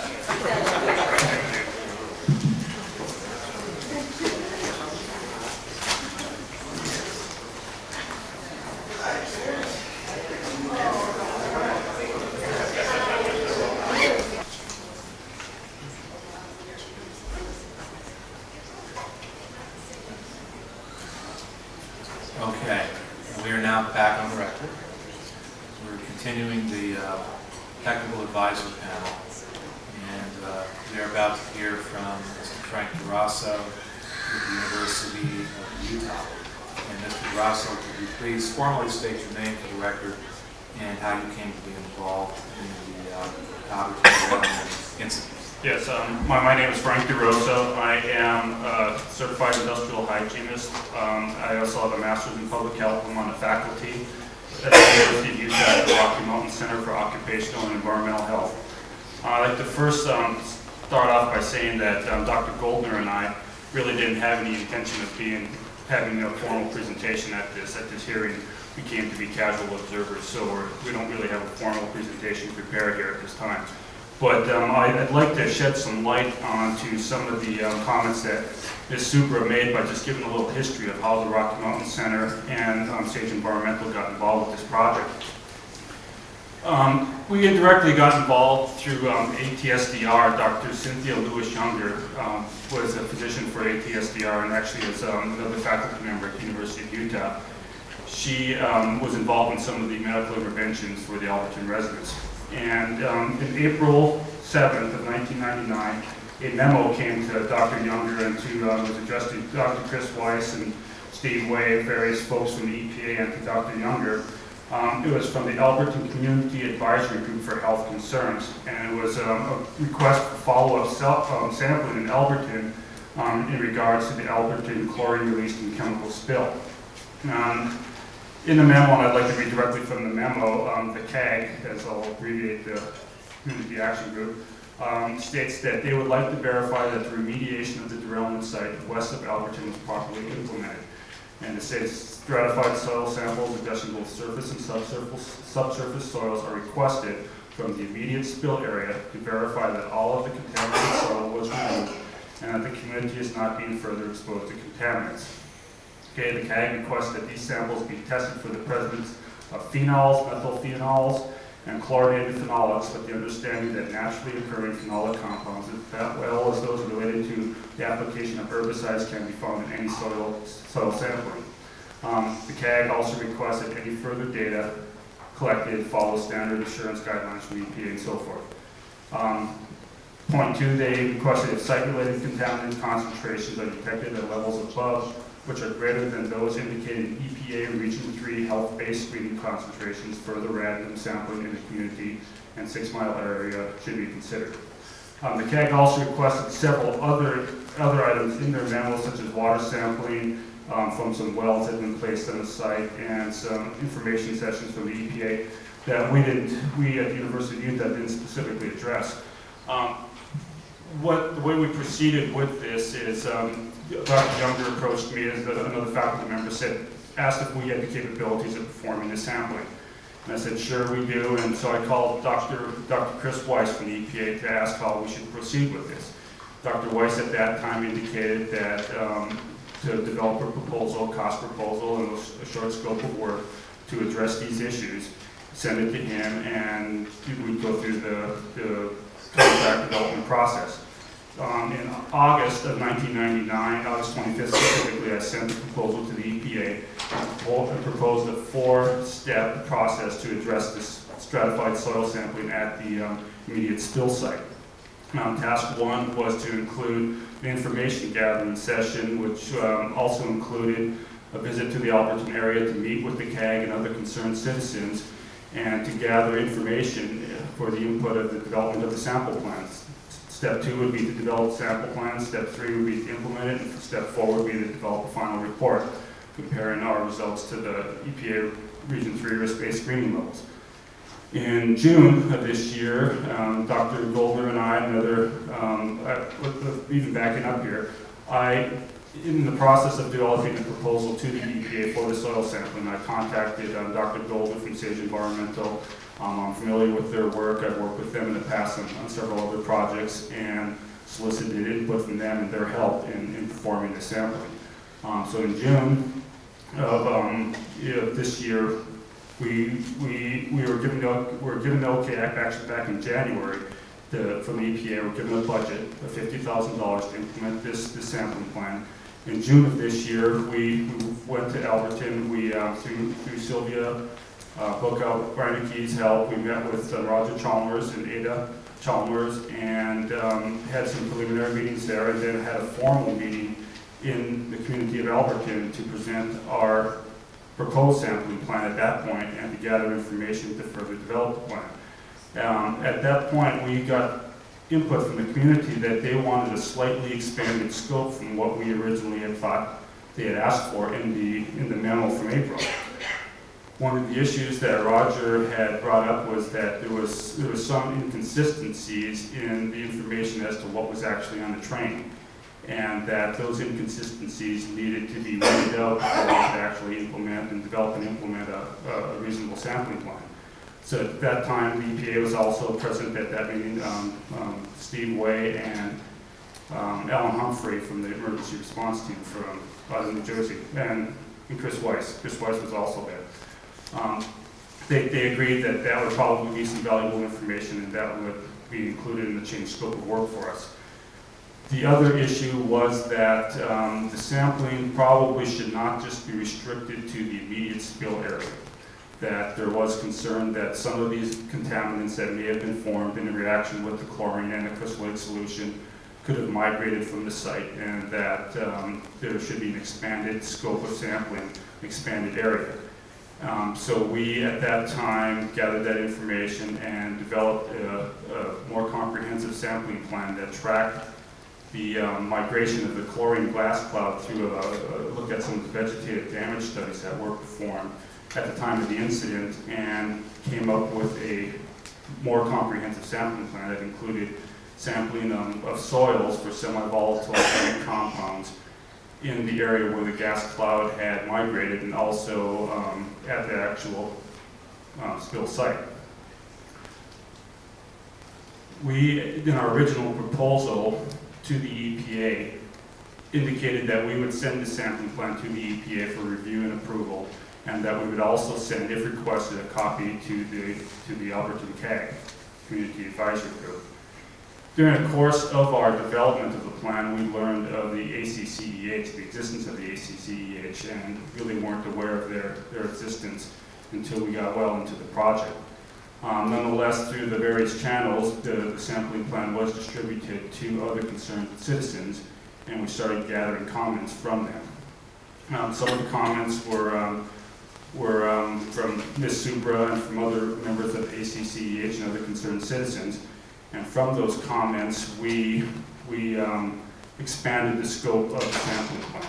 Okay, we are now back on the record. We're continuing the technical advisor panel, and we are about to hear from Mr. Frank DeRosso with the University of Utah. And Mr. DeRosso, could you please formally state your name for the record and how you came to be involved in the Alberton incident? Yes, my name is Frank DeRosso. I am a certified industrial hygienist. I also have a master's in public health. I'm on the faculty at the University of Utah at the Rocky Mountain Center for Occupational and Environmental Health. I'd like to first start off by saying that Dr. Goldner and I really didn't have any intention of having a formal presentation at this hearing. We came to be casual observers, so we don't really have a formal presentation prepared here at this time. But I'd like to shed some light onto some of the comments that Ms. Subra made by just giving a little history of how the Rocky Mountain Center and Sage Environmental got involved with this project. We indirectly got involved through ATSDR. Dr. Cynthia Lewis-Younger was a physician for ATSDR and actually is another faculty member at the University of Utah. She was involved in some of the medical interventions for the Alberton residents. And in April 7th of 1999, a memo came to Dr. Younger and was addressed to Dr. Chris Weiss and Steve Way, various folks from the EPA, and to Dr. Younger. It was from the Alberton Community Advisory Group for Health Concerns, and it was a request for follow-up sampling in Alberton in regards to the Alberton chlorine released in chemical spill. In the memo, and I'd like to read directly from the memo, the CAG, as I'll abbreviate the Community Action Group, states that they would like to verify that the remediation of the derailment site west of Alberton was properly implemented. And it says stratified soil samples addressing both surface and subsurface soils are requested from the immediate spill area to verify that all of the contaminated soil was removed and that the community is not being further exposed to contaminants. Okay, the CAG requests that these samples be tested for the presence of phenols, methylphenols, and chlorinated phenolics, with the understanding that naturally occurring phenolic compounds, as well as those related to the application of herbicides, can be found in any soil sampling. The CAG also requests that any further data collected follow standard assurance guidelines from EPA and so forth. Point 2, they requested if site-related contaminant concentrations are detected at levels above which are greater than those indicated in EPA Region 3 health-based screening concentrations, further random sampling in the community and 6-mile area should be considered. The CAG also requested several other items in their memo, such as water sampling from some wells that have been placed on the site and some information sessions from the EPA that we at the University of Utah didn't specifically address. The way we proceeded with this is Dr. Younger approached me, as another faculty member asked if we had the capabilities of performing the sampling. And I said, sure we do, and so I called Dr. Chris Weiss from the EPA to ask how we should proceed with this. Dr. Weiss at that time indicated that to develop a proposal, cost proposal, and a short scope of work to address these issues, send it to him, and we'd go through the contract development process. In August of 1999, August 25th specifically, I sent the proposal to the EPA and proposed a 4-step process to address this stratified soil sampling at the immediate spill site. Task 1 was to include the information gathering session, which also included a visit to the Alberton area to meet with the CAG and other concerned citizens and to gather information for the input of the development of the sample plans. Step 2 would be to develop sample plans, step 3 would be to implement it, and step 4 would be to develop a final report comparing our results to the EPA Region 3 risk-based screening levels. In June of this year, Dr. Goldner and I, even backing up here, in the process of developing a proposal to the EPA for the soil sampling, I contacted Dr. Goldner from Sage Environmental. I'm familiar with their work. I've worked with them in the past on several other projects and solicited input from them and their help in performing the sampling. So in June of this year, we were given the okay, actually back in January, from the EPA. We're given a budget of $50,000 to implement this sampling plan. In June of this year, we went to Alberton. We, through Sylvia Bookout-Reineke's help, we met with Roger Chalmers and Ada Chalmers and had some preliminary meetings there, and then had a formal meeting in the community of Alberton to present our proposed sampling plan at that point and to gather information to further develop the plan. At that point, we got input from the community that they wanted a slightly expanded scope from what we originally had thought they had asked for in the memo from April. One of the issues that Roger had brought up was that there was some inconsistencies in the information as to what was actually on the train, and that those inconsistencies needed to be weeded out before we could actually implement and develop and implement a reasonable sampling plan. So at that time, the EPA was also present at that meeting. Steve Way and Alan Humphrey from the emergency response team from out of New Jersey, and Chris Weiss. Chris Weiss was also there. They agreed that that would probably be some valuable information and that would be included in the changed scope of work for us. The other issue was that the sampling probably should not just be restricted to the immediate spill area. That there was concern that some of these contaminants that may have been formed in a reaction with the chlorine and the crystallite solution could have migrated from the site, and that there should be an expanded scope of sampling, expanded area. So we, at that time, gathered that information and developed a more comprehensive sampling plan that tracked the migration of the chlorine glass cloud through a look at some of the vegetative damage studies that were performed at the time of the incident, and came up with a more comprehensive sampling plan that included sampling of soils for semi-volatile organic compounds in the area where the gas cloud had migrated, and also at the actual spill site. We, in our original proposal to the EPA, indicated that we would send the sampling plan to the EPA for review and approval, and that we would also send, if requested, a copy to the Alberton CAG, Community Advisory Group. During the course of our development of the plan, we learned of the ACCEH, the existence of the ACCEH, and really weren't aware of their existence until we got well into the project. Nonetheless, through the various channels, the sampling plan was distributed to other concerned citizens, and we started gathering comments from them. Some of the comments were from Ms. Subra and from other members of the ACCEH and other concerned citizens. And from those comments, we expanded the scope of the sampling plan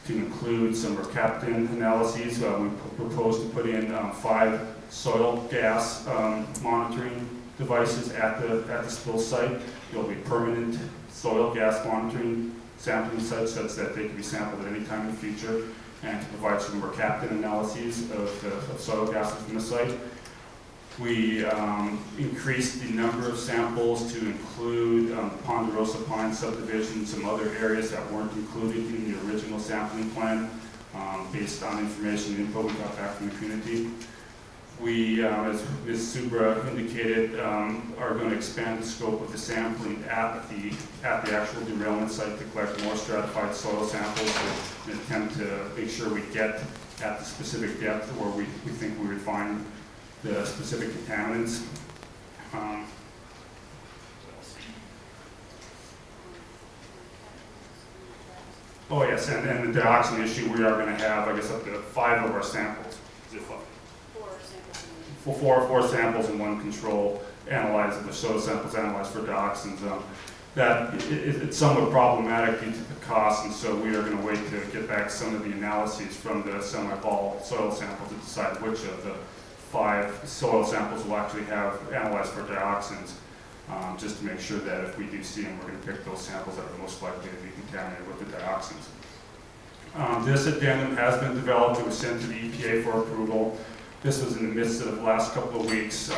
to include some mercaptan analyses. We proposed to put in 5 soil gas monitoring devices at the spill site. There will be permanent soil gas monitoring sampling sites such that they can be sampled at any time in the future, and to provide some mercaptan analyses of soil gases from the site. We increased the number of samples to include Ponderosa Pine subdivision, some other areas that weren't included in the original sampling plan based on information and info we got back from the community. We, as Ms. Subra indicated, are going to expand the scope of the sampling at the actual derailment site to collect more stratified soil samples in an attempt to make sure we get at the specific depth where we think we would find the specific contaminants. Oh yes, and the dioxin issue, we are going to have, I guess, up to 5 of our samples. Is it 5? 4 samples. Four samples and 1 control analyzed, the soil samples analyzed for dioxins. It's somewhat problematic due to the cost, and so we are going to wait to get back some of the analyses from the semi-ball soil samples to decide which of the 5 soil samples will actually have analyzed for dioxins, just to make sure that if we do see them, we're going to pick those samples that are most likely to be contaminated with the dioxins. This addendum has been developed. It was sent to the EPA for approval. This was in the midst of the last couple of weeks.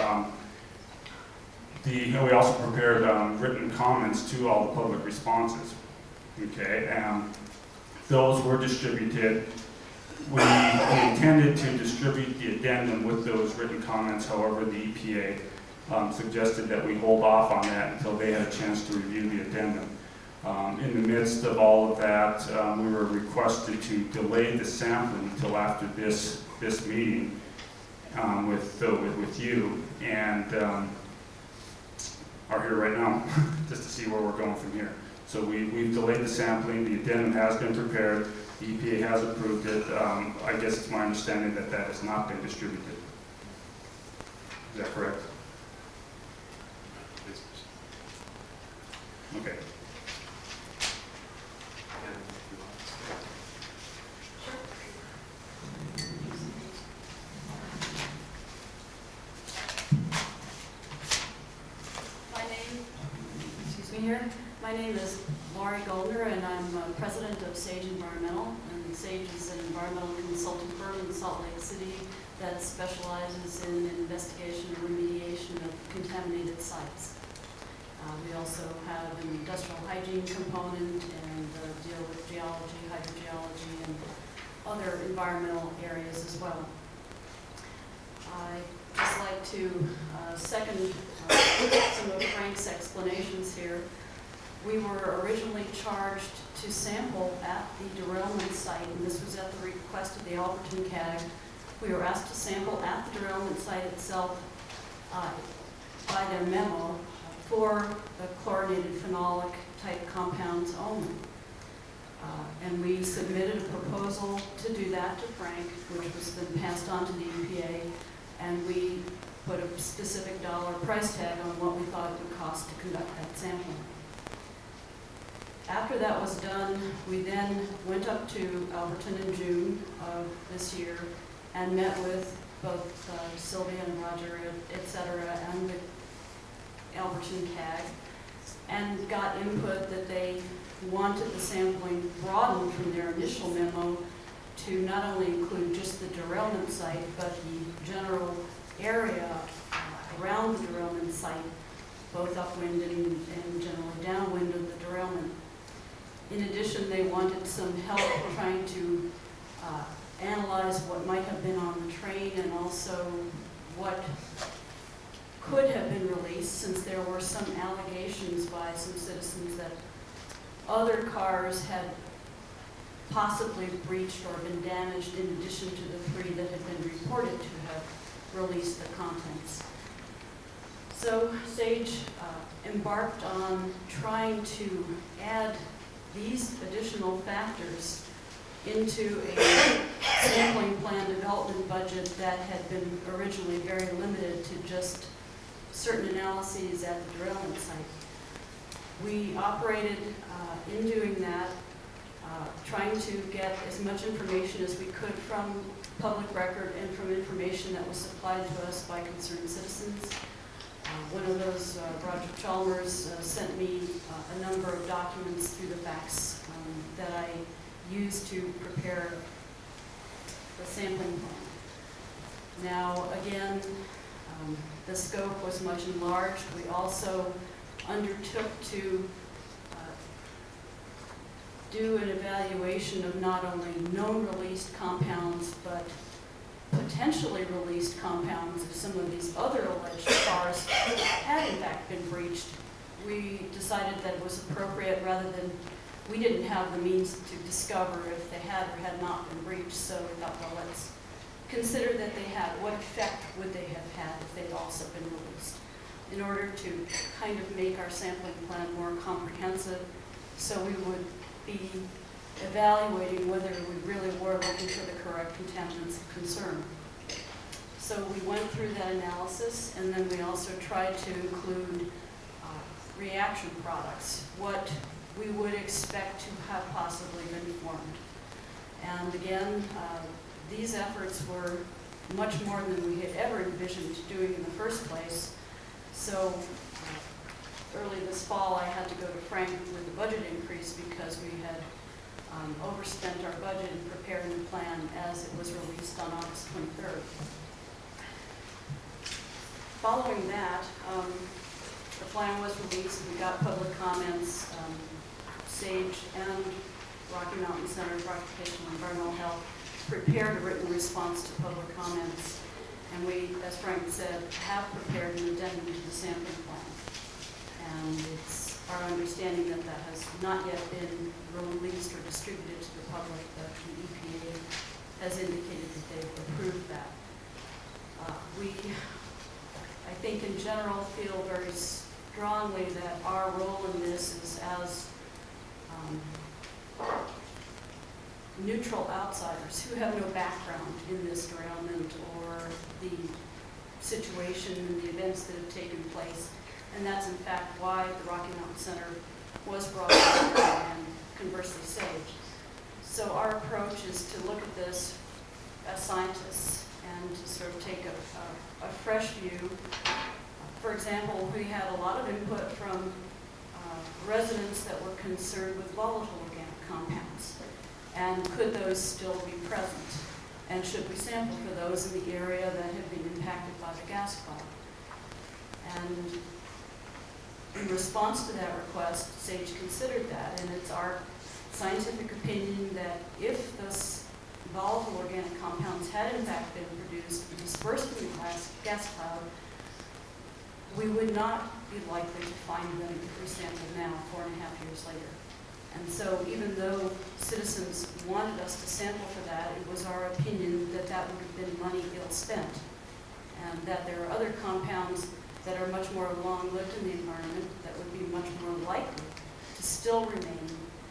We also prepared written comments to all the public responses. Okay, those were distributed. We intended to distribute the addendum with those written comments. However, the EPA suggested that we hold off on that until they had a chance to review the addendum. In the midst of all of that, we were requested to delay the sampling until after this meeting with you, and are here right now just to see where we're going from here. So we've delayed the sampling. The addendum has been prepared. The EPA has approved it. I guess it's my understanding that that has not been distributed. Is that correct? Okay. My name is Laurie Goldner, and I'm president of Sage Environmental. And Sage is an environmental consulting firm in Salt Lake City that specializes in investigation and remediation of contaminated sites. We also have an industrial hygiene component and deal with geology, hydrogeology, and other environmental areas as well. I'd just like to second some of Frank's explanations here. We were originally charged to sample at the derailment site, and this was at the request of the Alberton CAG. We were asked to sample at the derailment site itself by their memo for the chlorinated phenolic type compounds only. And we submitted a proposal to do that to Frank, which was then passed on to the EPA, and we put a specific dollar price tag on what we thought it would cost to conduct that sampling. After that was done, we then went up to Alberton in June of this year and met with both Sylvia and Roger, et cetera, and the Alberton CAG, and got input that they wanted the sampling broadened from their initial memo to not only include just the derailment site, but the general area around the derailment site, both upwind and generally downwind of the derailment. In addition, they wanted some help trying to analyze what might have been on the train and also what could have been released, since there were some allegations by some citizens that other cars had possibly breached or been damaged in addition to the 3 that had been reported to have released the contents. So Sage embarked on trying to add these additional factors into a sampling plan development budget that had been originally very limited to just certain analyses at the derailment site. We operated in doing that, trying to get as much information as we could from public record and from information that was supplied to us by concerned citizens. One of those, Roger Chalmers, sent me a number of documents through the fax that I used to prepare the sampling plan. Now, again, the scope was much enlarged. We also undertook to do an evaluation of not only known released compounds, but potentially released compounds if some of these other alleged cars had in fact been breached. We decided that it was appropriate, rather than, we didn't have the means to discover if they had or had not been breached, so we thought, well, let's consider that they had. What effect would they have had if they'd also been released? In order to kind of make our sampling plan more comprehensive, so we would be evaluating whether we really were looking for the correct contaminants of concern. So we went through that analysis, and then we also tried to include reaction products, what we would expect to have possibly been formed. And again, these efforts were much more than we had ever envisioned doing in the first place. So early this fall, I had to go to Frank with a budget increase because we had overspent our budget in preparing the plan as it was released on August 23rd. Following that, the plan was released. We got public comments. SAGE and Rocky Mountain Center for Occupational and Environmental Health prepared a written response to public comments. And we, as Frank said, have prepared an addendum to the sampling plan. And it's our understanding that that has not yet been released or distributed to the public, but the EPA has indicated that they've approved that. I think in general, feel very strongly that our role in this is as neutral outsiders who have no background in this derailment or the situation and the events that have taken place. And that's in fact why the Rocky Mountain Center was brought up and conversely SAGE. So our approach is to look at this as scientists and to sort of take a fresh view. For example, we had a lot of input from residents that were concerned with volatile organic compounds. And could those still be present? And should we sample for those in the area that have been impacted by the gas cloud? And in response to that request, SAGE considered that, and it's our scientific opinion that if those volatile organic compounds had in fact been produced and dispersed in the gas cloud, we would not be likely to find them if we sampled now, 4.5 years later. And so even though citizens wanted us to sample for that, it was our opinion that that would have been money ill spent, and that there are other compounds that are much more long-lived in the environment that would be much more likely to still remain.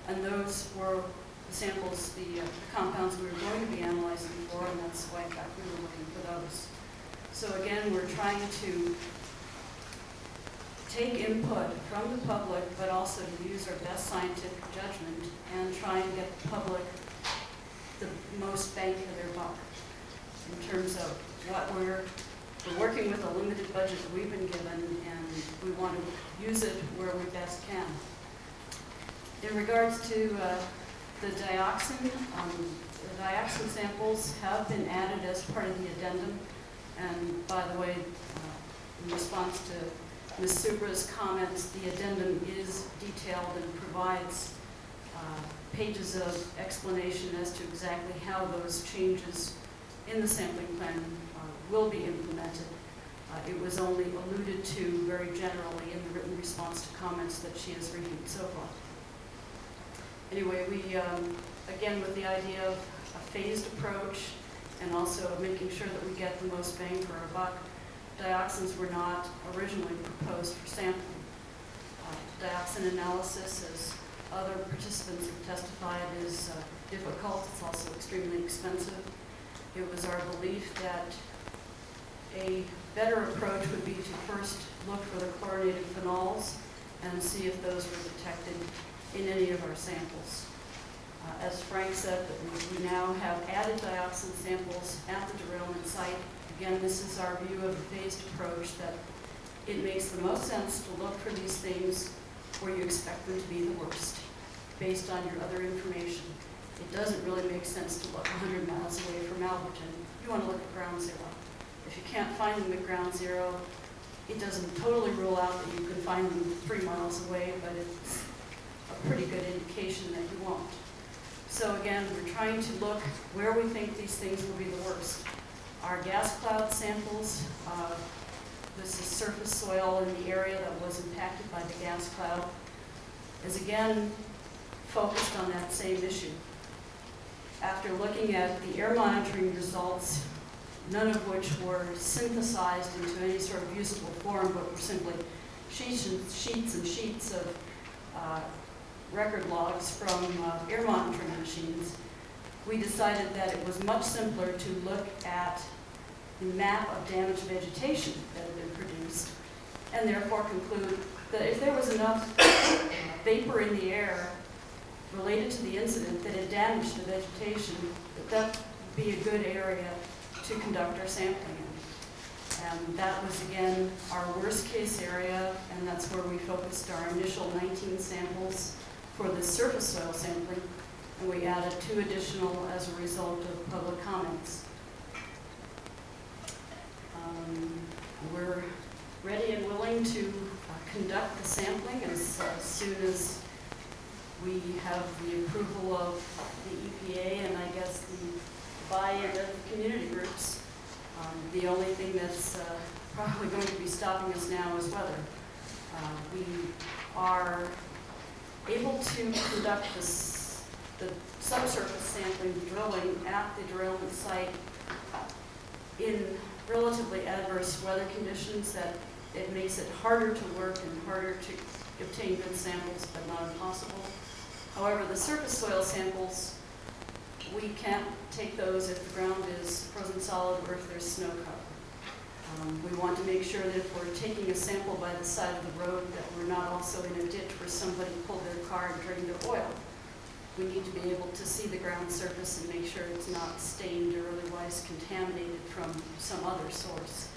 And those were the samples, the compounds we were going to be analyzing for, and that's why in fact we were looking for those. So again, we're trying to take input from the public, but also to use our best scientific judgment and try and get the public the most bang for their buck in terms of what we're working with a limited budget that we've been given, and we want to use it where we best can. In regards to the dioxin samples have been added as part of the addendum. And by the way, in response to Ms. Subra's comments, the addendum is detailed and provides pages of explanation as to exactly how those changes in the sampling plan will be implemented. It was only alluded to very generally in the written response to comments that she has reviewed so far. Anyway, we, again, with the idea of a phased approach and also making sure that we get the most bang for our buck, dioxins were not originally proposed for sampling. Dioxin analysis, as other participants have testified, is difficult. It's also extremely expensive. It was our belief that a better approach would be to first look for the chlorinated phenols and see if those were detected in any of our samples. As Frank said, that we now have added dioxin samples at the derailment site. Again, this is our view of a phased approach, that it makes the most sense to look for these things where you expect them to be the worst, based on your other information. It doesn't really make sense to look 100 miles away from Alberton. You want to look at ground zero. If you can't find them at ground zero, it doesn't totally rule out that you can find them 3 miles away, but it's a pretty good indication that you won't. So again, we're trying to look where we think these things will be the worst. our gas cloud samples. This is surface soil in the area that was impacted by the gas cloud, is again focused on that same issue. After looking at the air monitoring results, none of which were synthesized into any sort of usable form, but were simply sheets and sheets of record logs from air monitoring machines, we decided that it was much simpler to look at the map of damaged vegetation that had been produced, and therefore conclude that if there was enough vapor in the air related to the incident that had damaged the vegetation, that would be a good area to conduct our sampling in. And that was, again, our worst case area, and that's where we focused our initial 19 samples for the surface soil sampling, and we added 2 additional as a result of public comments. We're ready and willing to conduct the sampling as soon as we have the approval of the EPA and I guess the buy-in of community groups. The only thing that's probably going to be stopping us now is weather. We are able to conduct the subsurface sampling drilling at the derailment site in relatively adverse weather conditions that it makes it harder to work and harder to obtain good samples, but not impossible. However, the surface soil samples, we can't take those if the ground is frozen solid or if there's snow cover. We want to make sure that if we're taking a sample by the side of the road that we're not also in a ditch where somebody pulled their car and drained their oil. We need to be able to see the ground surface and make sure it's not stained or otherwise contaminated from some other source.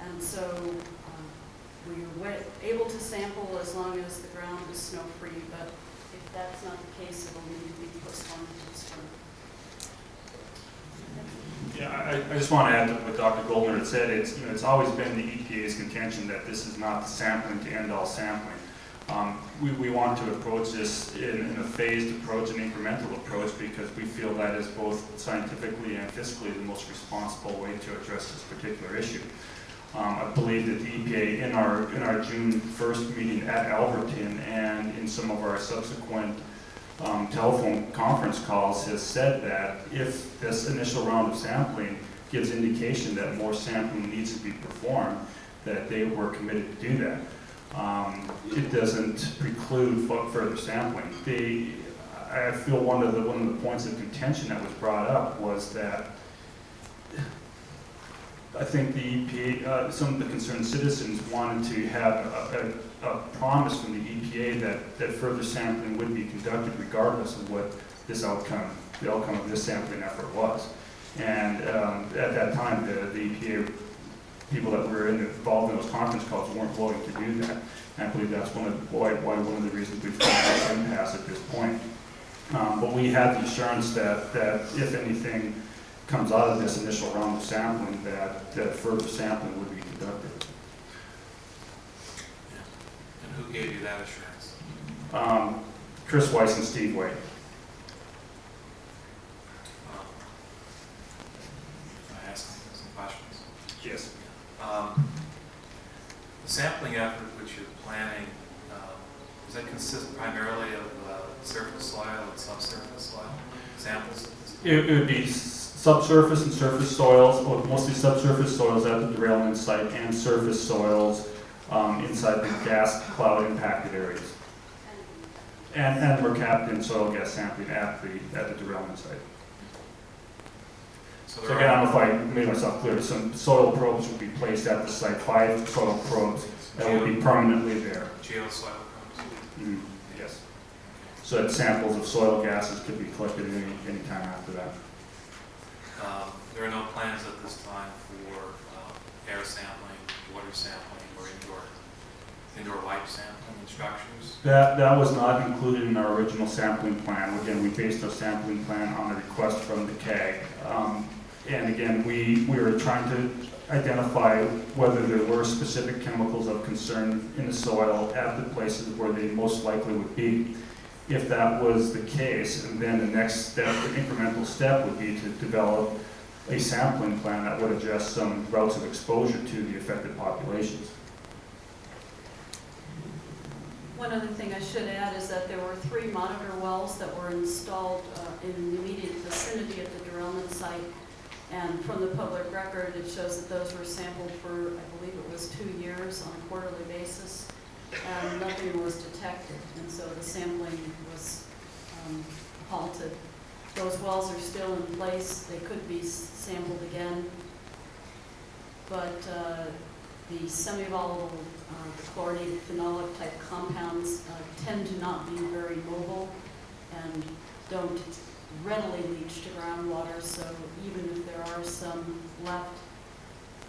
And so we were able to sample as long as the ground was snow-free, but if that's not the case, it'll need to be postponed until spring. Yeah, I just want to add to what Dr. Goldner had said. It's always been the EPA's contention that this is not the sampling to end all sampling. We want to approach this in a phased approach, an incremental approach, because we feel that is both scientifically and fiscally the most responsible way to address this particular issue. I believe that the EPA in our June 1st meeting at Alberton and in some of our subsequent telephone conference calls has said that if this initial round of sampling gives indication that more sampling needs to be performed, that they were committed to do that. It doesn't preclude further sampling. I feel one of the points of contention that was brought up was that I think the EPA, some of the concerned citizens wanted to have a promise from the EPA that further sampling would be conducted regardless of what this outcome, the outcome of this sampling effort was. And at that time, the EPA people that were involved in those conference calls weren't willing to do that. And I believe that's one of the reasons we've found this impasse at this point. But we had the assurance that if anything comes out of this initial round of sampling, that further sampling would be conducted. Yeah. And who gave you that assurance? Chris Weiss and Steve Wade. Can I ask some questions? Yes. The sampling effort which you're planning, does that consist primarily of surface soil and subsurface soil samples? It would be subsurface and surface soils, or mostly subsurface soils at the derailment site and surface soils inside the gas cloud impacted areas. And we're capped in soil gas sampling at the derailment site. So again, I don't know if I made myself clear. Some soil probes would be placed at the site, 5 soil probes that would be permanently there. Geosoil probes? Yes. So that samples of soil gases could be collected any time after that. There are no plans at this time for air sampling, water sampling, or indoor wipe sampling in structures? That was not included in our original sampling plan. Again, we based our sampling plan on a request from the Kaye. And again, we were trying to identify whether there were specific chemicals of concern in the soil at the places where they most likely would be. If that was the case, and then the next step, the incremental step, would be to develop a sampling plan that would address some relative exposure to the affected populations. One other thing I should add is that there were 3 monitor wells that were installed in the immediate vicinity of the derailment site. And from the public record, it shows that those were sampled for, I believe it was 2 years on a quarterly basis, and nothing was detected. And so the sampling was halted. Those wells are still in place. They could be sampled again. But the semi-volatile, the chlorinated phenolic type compounds tend to not be very mobile and don't readily leach to groundwater, so even if there are some left,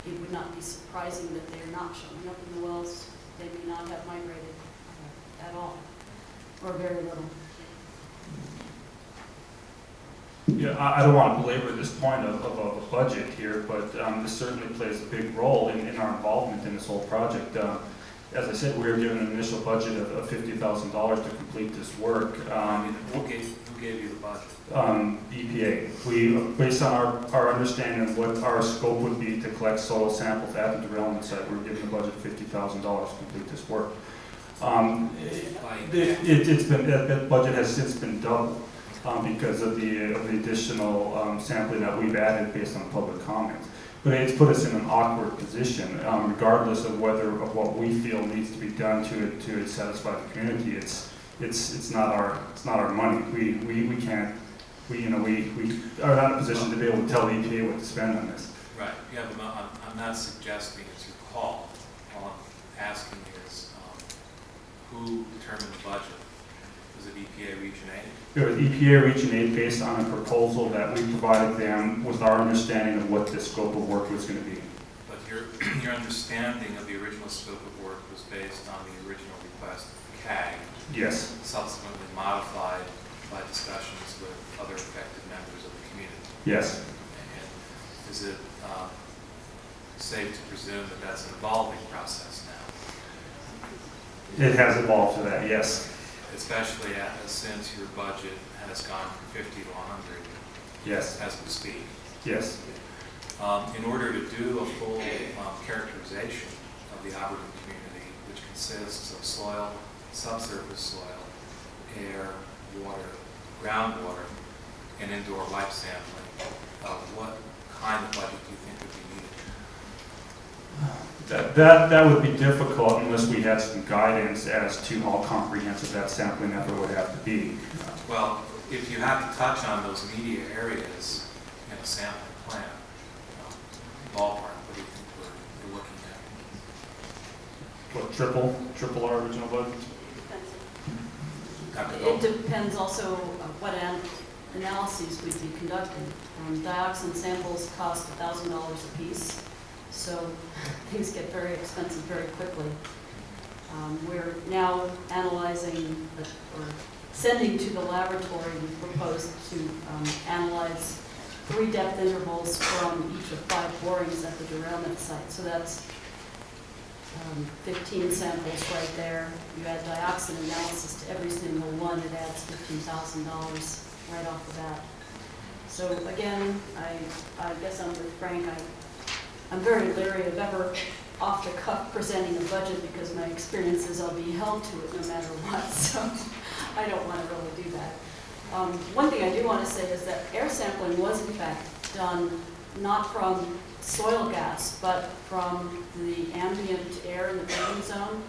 it would not be surprising that they're not showing up in the wells. They may not have migrated at all, or very little. Yeah, I don't want to belabor this point of a budget here, but this certainly plays a big role in our involvement in this whole project. As I said, we were given an initial budget of $50,000 to complete this work. Who gave you the budget? EPA. We, based on our understanding of what our scope would be to collect soil samples at the derailment site, we were given a budget of $50,000 to complete this work. That budget has since been doubled because of the additional sampling that we've added based on public comments. But it's put us in an awkward position, regardless of what we feel needs to be done to satisfy the community. It's not our money. We can't. We are not in a position to be able to tell the EPA what to spend on this. Right. Yeah, but I'm not suggesting it's your call. All I'm asking is who determined the budget? Was it EPA Region 8? It was EPA Region 8 based on a proposal that we provided them with our understanding of what the scope of work was going to be. But your understanding of the original scope of work was based on the original request of CAG, Yes. subsequently modified by discussions with other affected members of the community. Yes. And is it safe to presume that that's an evolving process now? It has evolved to that, yes. Especially since your budget has gone from 50 to 100 Yes. as we speak. Yes. In order to do a full characterization of the Alberton community, which consists of soil, subsurface soil, air, water, groundwater, and indoor life sampling, what kind of budget do you think would be needed? That would be difficult unless we had some guidance as to how comprehensive that sampling effort would have to be. Well, if you have to touch on those media areas in a sampling plan, ballpark, what do you think we're looking at? What, triple our original budget? It depends also what analyses we'd be conducting. Dioxin samples cost $1,000 a piece, so things get very expensive very quickly. We're now analyzing, or sending to the laboratory, we propose to analyze 3 depth intervals from each of 5 borings at the derailment site. So that's 15 samples right there. You add dioxin analysis to every single one, it adds $15,000 right off the bat. So again, I guess I'm with Frank. I'm very leery of ever off the cuff presenting a budget because my experience is I'll be held to it no matter what. So I don't want to really do that. One thing I do want to say is that air sampling was in fact done not from soil gas, but from the ambient air in the burning zone.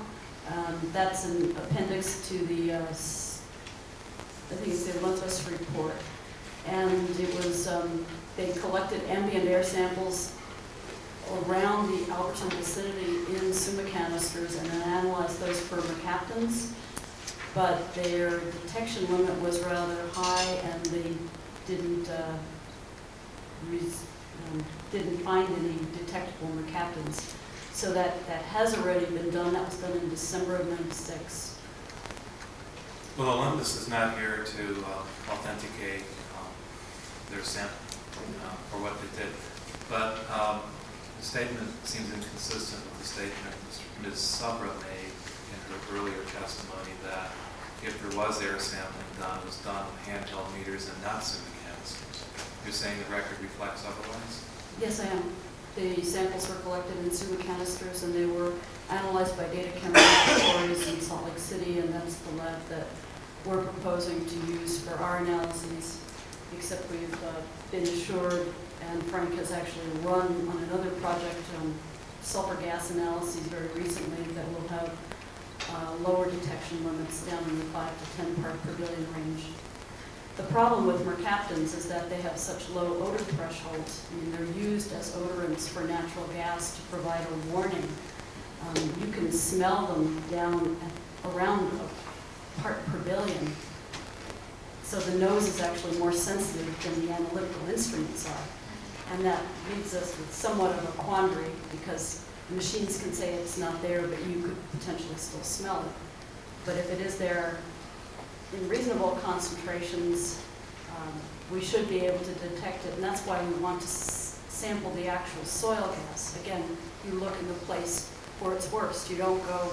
That's an appendix to the, I think it's the Olympus report. And it was, they collected ambient air samples around the Alberton vicinity in summa canisters and then analyzed those for mercaptans. But their detection limit was rather high and they didn't find any detectable mercaptans. So that has already been done. That was done in December of '96. Well, Olympus is not here to authenticate their sample for what they did. But the statement seems inconsistent with the statement Ms. Subra made in her earlier testimony that if there was air sampling done, it was done with handheld meters and not summa canisters. you're saying the record reflects otherwise? Yes, I am. The samples were collected in SUMA canisters, and they were analyzed by Data Chemical Laboratories in Salt Lake City, and that's the lab that we're proposing to use for our analyses, except we've been assured, and Frank has actually run on another project, sulfur gas analyses very recently, that will have lower detection limits down in the 5 to 10 part per billion range. The problem with mercaptans is that they have such low odor thresholds. I mean, they're used as odorants for natural gas to provide a warning. You can smell them down at around a part per billion. So the nose is actually more sensitive than the analytical instruments are. And that leaves us with somewhat of a quandary, because the machines can say it's not there, but you could potentially still smell it. But if it is there in reasonable concentrations, we should be able to detect it, and that's why we want to sample the actual soil gas. Again, you look in the place where it's worst. You don't go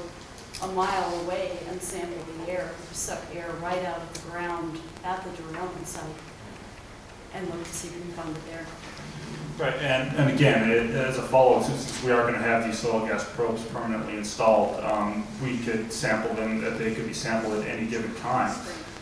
a mile away and sample the air. You suck air right out of the ground at the derailment site and look to see if you can find it there. Right, and again, as a follow-up, since we are going to have these soil gas probes permanently installed, we could sample them, that they could be sampled at any given time.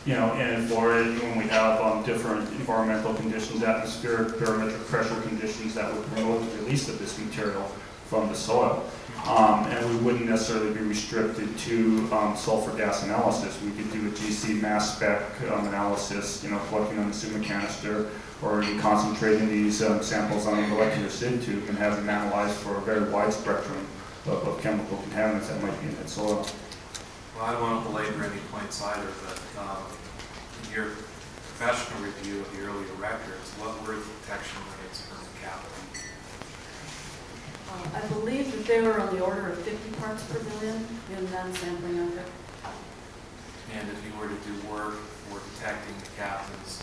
You know, and in Florida, when we have different environmental conditions, atmospheric, barometric pressure conditions that would promote the release of this material from the soil. And we wouldn't necessarily be restricted to sulfur gas analysis. We could do a GC mass spec analysis, you know, collecting on the SUMA canister, or concentrating these samples on a molecular sieve tube and have them analyzed for a very wide spectrum of chemical contaminants that might be in that soil. Well, I don't want to belabor any points either, but in your professional review of the earlier records, what were the detection limits for mercaptan? I believe that they were on the order of 50 parts per billion in that sampling effort. And if you were to do work for detecting mercaptans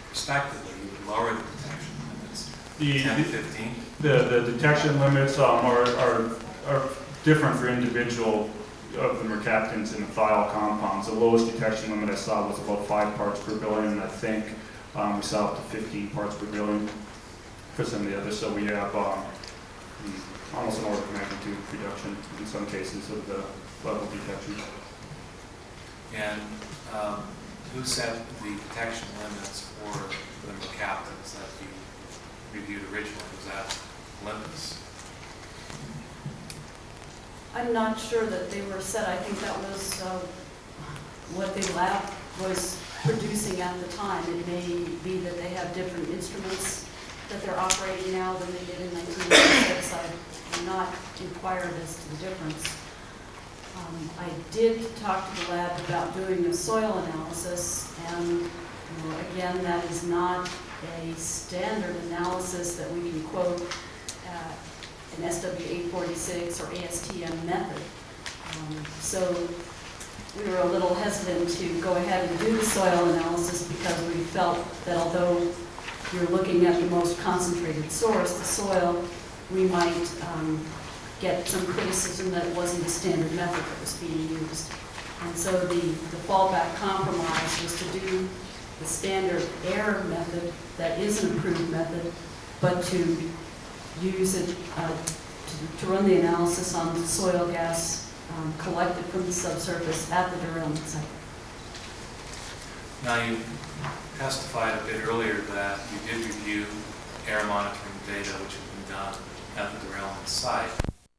respectively, you would lower the detection limits, 10 to 15? The detection limits are different for individual of the mercaptans and the thiol compounds. The lowest detection limit I saw was about 5 parts per billion, and I think we saw up to 15 parts per billion for some of the others. So we have almost an order of magnitude reduction in some cases of the level of detection. And who set the detection limits for the mercaptans that you reviewed originally? Was that Olympus? I'm not sure that they were set. I think that was what the lab was producing at the time. It may be that they have different instruments that they're operating now than they did in 1996. I'm not inquired as to the difference. I did talk to the lab about doing a soil analysis, and again, that is not a standard analysis that we can quote an SW846 or ASTM method. So we were a little hesitant to go ahead and do the soil analysis, because we felt that although you're looking at the most concentrated source, the soil, we might get some criticism that it wasn't the standard method that was being used. And so the fallback compromise was to do the standard air method that is an approved method, but to use it to run the analysis on the soil gas collected from the subsurface at the derailment site. Now, you testified a bit earlier that you did review air monitoring data which had been done at the derailment site.